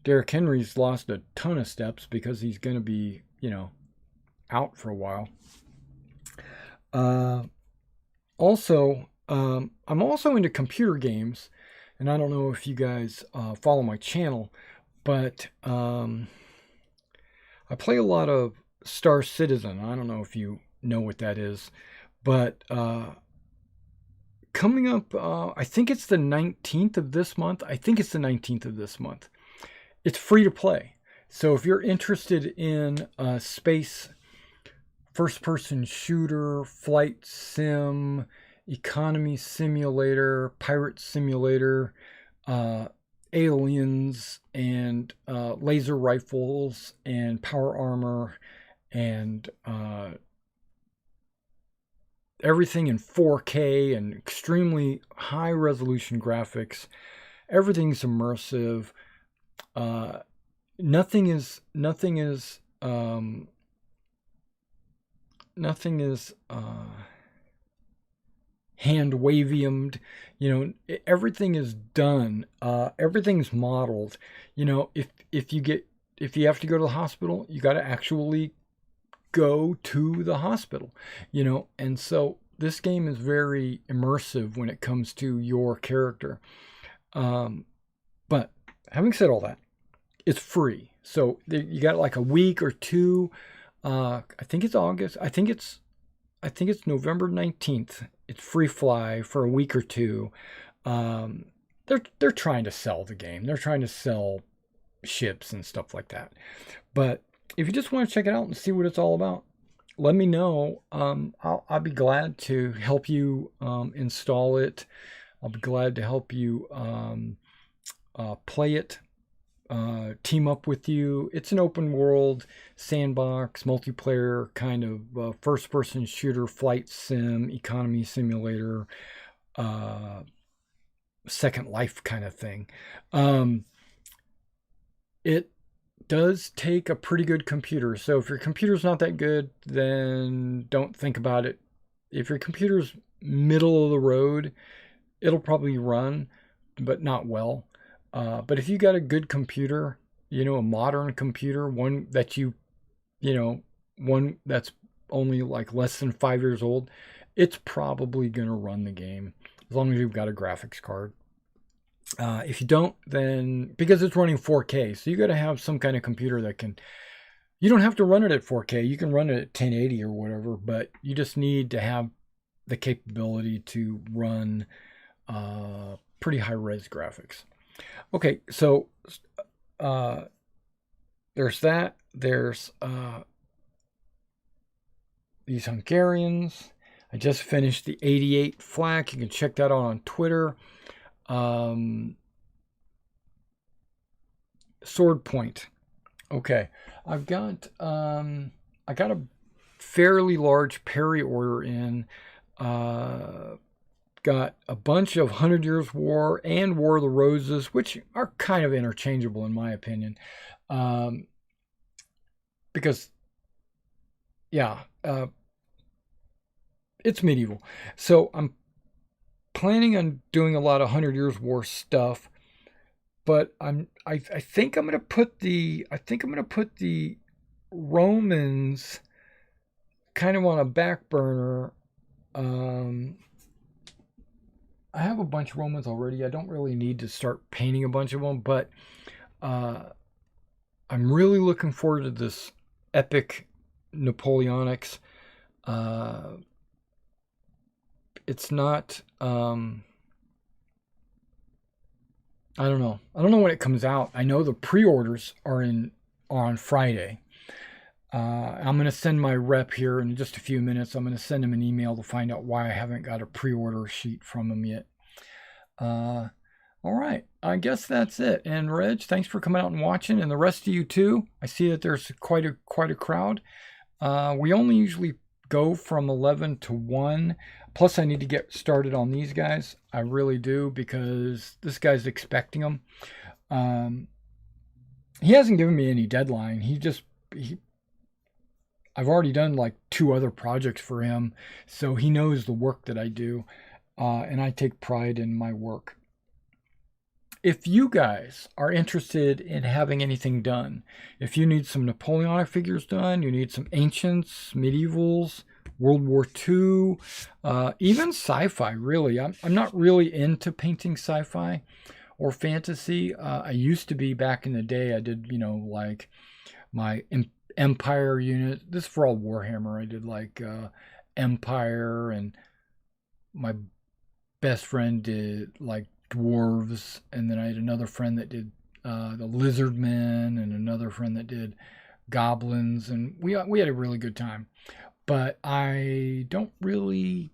Derrick Henry's lost a ton of steps because he's going to be, out for a while. Also, I'm also into computer games, and I don't know if you guys follow my channel, but I play a lot of Star Citizen. I don't know if you know what that is, but coming up, I think it's the 19th of this month. It's free to play. So if you're interested in space, first-person shooter, flight sim, economy simulator, pirate simulator, aliens, and laser rifles, and power armor, and everything in 4K and extremely high-resolution graphics, everything's immersive. Nothing is hand waviumed. Everything is done. Everything's modeled. If you have to go to the hospital, you got to actually go to the hospital. And so this game is very immersive when it comes to your character. But having said all that, it's free. So you got like a week or two. I think it's August. I think it's November 19th. It's free fly for a week or two. They're trying to sell the game. They're trying to sell ships and stuff like that. But if you just want to check it out and see what it's all about, let me know. I'll be glad to help you install it. I'll be glad to help you play it. Team up with you. It's an open world sandbox multiplayer kind of first person shooter, flight sim, economy simulator, Second Life kind of thing. It does take a pretty good computer. So if your computer's not that good, then don't think about it. If your computer's middle of the road, it'll probably run, but not well. But if you got a good computer, a modern computer, one that one that's only like less than 5 years old, it's probably going to run the game as long as you've got a graphics card. If you don't, then because it's running 4K, so you got to have some kind of computer that can. You don't have to run it at 4K. You can run it at 1080 or whatever, but you just need to have the capability to run pretty high res graphics. Okay, so there's that. There's these Hungarians. I just finished the 88 flak. You can check that out on Twitter. Sword point. Okay, I got a fairly large Perry order in. got a bunch of 100 Years War and War of the Roses, which are kind of interchangeable in my opinion. Because, yeah, it's medieval. So I'm planning on doing a lot of 100 Years War stuff, but I think I'm gonna put the Romans kind of on a back burner. I have a bunch of Romans already. I don't really need to start painting a bunch of them, but I'm really looking forward to this epic Napoleonics. It's not. I don't know. I don't know when it comes out. I know the pre-orders are on Friday. I'm going to send my rep here in just a few minutes. I'm going to send him an email to find out why I haven't got a pre-order sheet from him yet. All right. I guess that's it. And Reg, thanks for coming out and watching, and the rest of you too. I see that there's quite a crowd. We only usually go from 11 to 1. Plus, I need to get started on these guys. I really do, because this guy's expecting them. He hasn't given me any deadline. I've already done like 2 other projects for him, so he knows the work that I do, and I take pride in my work. If you guys are interested in having anything done, if you need some Napoleonic figures done, you need some ancients, medievals, World War II, even sci-fi, really. I'm not really into painting sci-fi or fantasy. I used to be back in the day. I did, like my Empire unit. This is for all Warhammer. I did like Empire, and my best friend did like dwarves, and then I had another friend that did the lizardmen, and another friend that did goblins, and we had a really good time. But I don't really,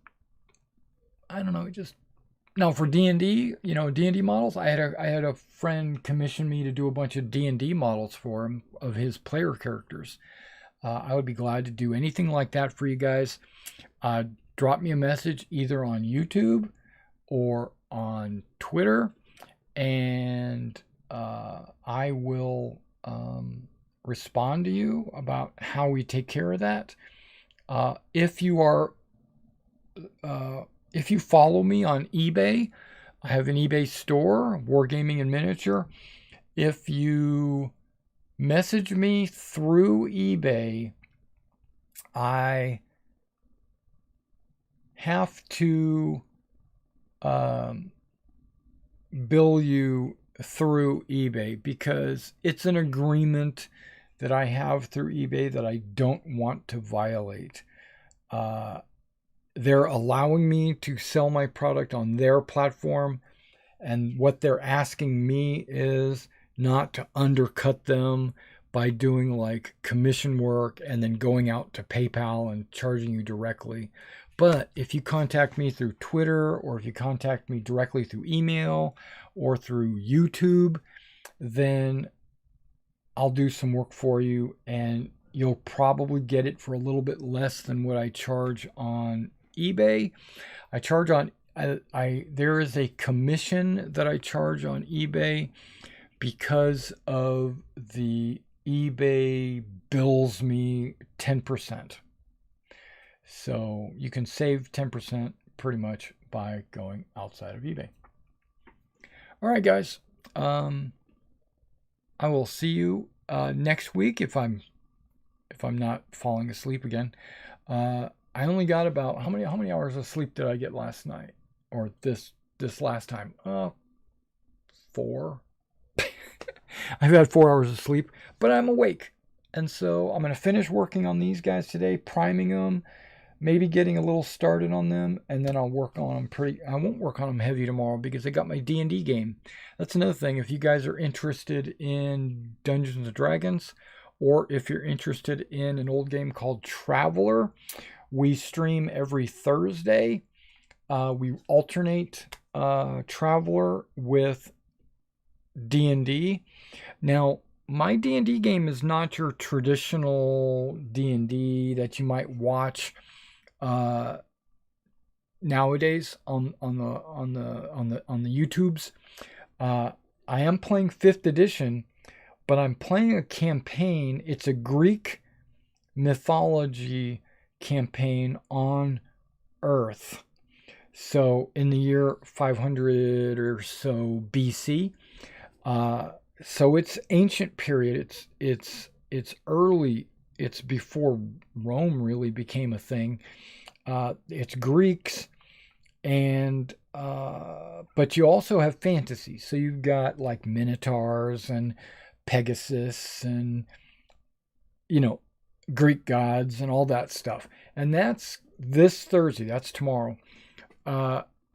I don't know, just now for D&D, D&D models. I had a friend commission me to do a bunch of D&D models for him of his player characters. I would be glad to do anything like that for you guys. Drop me a message either on YouTube or on Twitter, and I will respond to you about how we take care of that. If you follow me on eBay, I have an eBay store, Wargaming in Miniature. If you message me through eBay, I have to bill you through eBay, because it's an agreement that I have through eBay that I don't want to violate. They're allowing me to sell my product on their platform, and what they're asking me is not to undercut them by doing like commission work and then going out to PayPal and charging you directly. But if you contact me through Twitter, or if you contact me directly through email or through YouTube, then I'll do some work for you, and you'll probably get it for a little bit less than what I charge on eBay. I charge on, there is a commission that I charge on eBay because of the eBay bills me 10%. So you can save 10% pretty much by going outside of eBay. All right, guys. I will see you next week if I'm not falling asleep again. I only got about how many hours of sleep did I get last night, or this last time? 4. I've had 4 hours of sleep, but I'm awake, and so I'm gonna finish working on these guys today, priming them, maybe getting a little started on them, and then I'll work on them I won't work on them heavy tomorrow because I got my D&D game. That's another thing. If you guys are interested in Dungeons & Dragons, or if you're interested in an old game called Traveler, we stream every Thursday. We alternate Traveler with D&D. Now, my D&D game is not your traditional D&D that you might watch nowadays on the YouTubes. I am playing 5th edition, but I'm playing a campaign. It's a Greek mythology campaign on Earth. So in the year 500 or so BC. So it's ancient period. It's early. It's before Rome really became a thing. It's Greeks, and but you also have fantasy. So you've got like minotaurs and Pegasus and you know Greek gods and all that stuff. And that's this Thursday. That's tomorrow.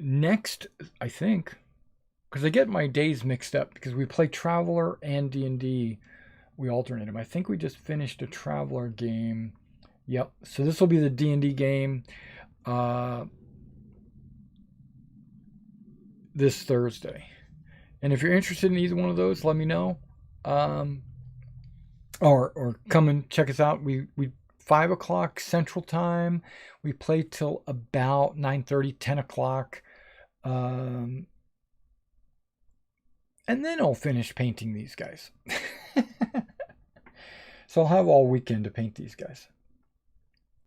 Next, I think, because I get my days mixed up because we play Traveler and D&D. We alternate them. I think we just finished a Traveler game. Yep. So this will be the D&D game this Thursday. And if you're interested in either one of those, let me know. Or come and check us out. We 5 o'clock Central Time. We play till about 9:30, 10 o'clock. And then I'll finish painting these guys. So I'll have all weekend to paint these guys.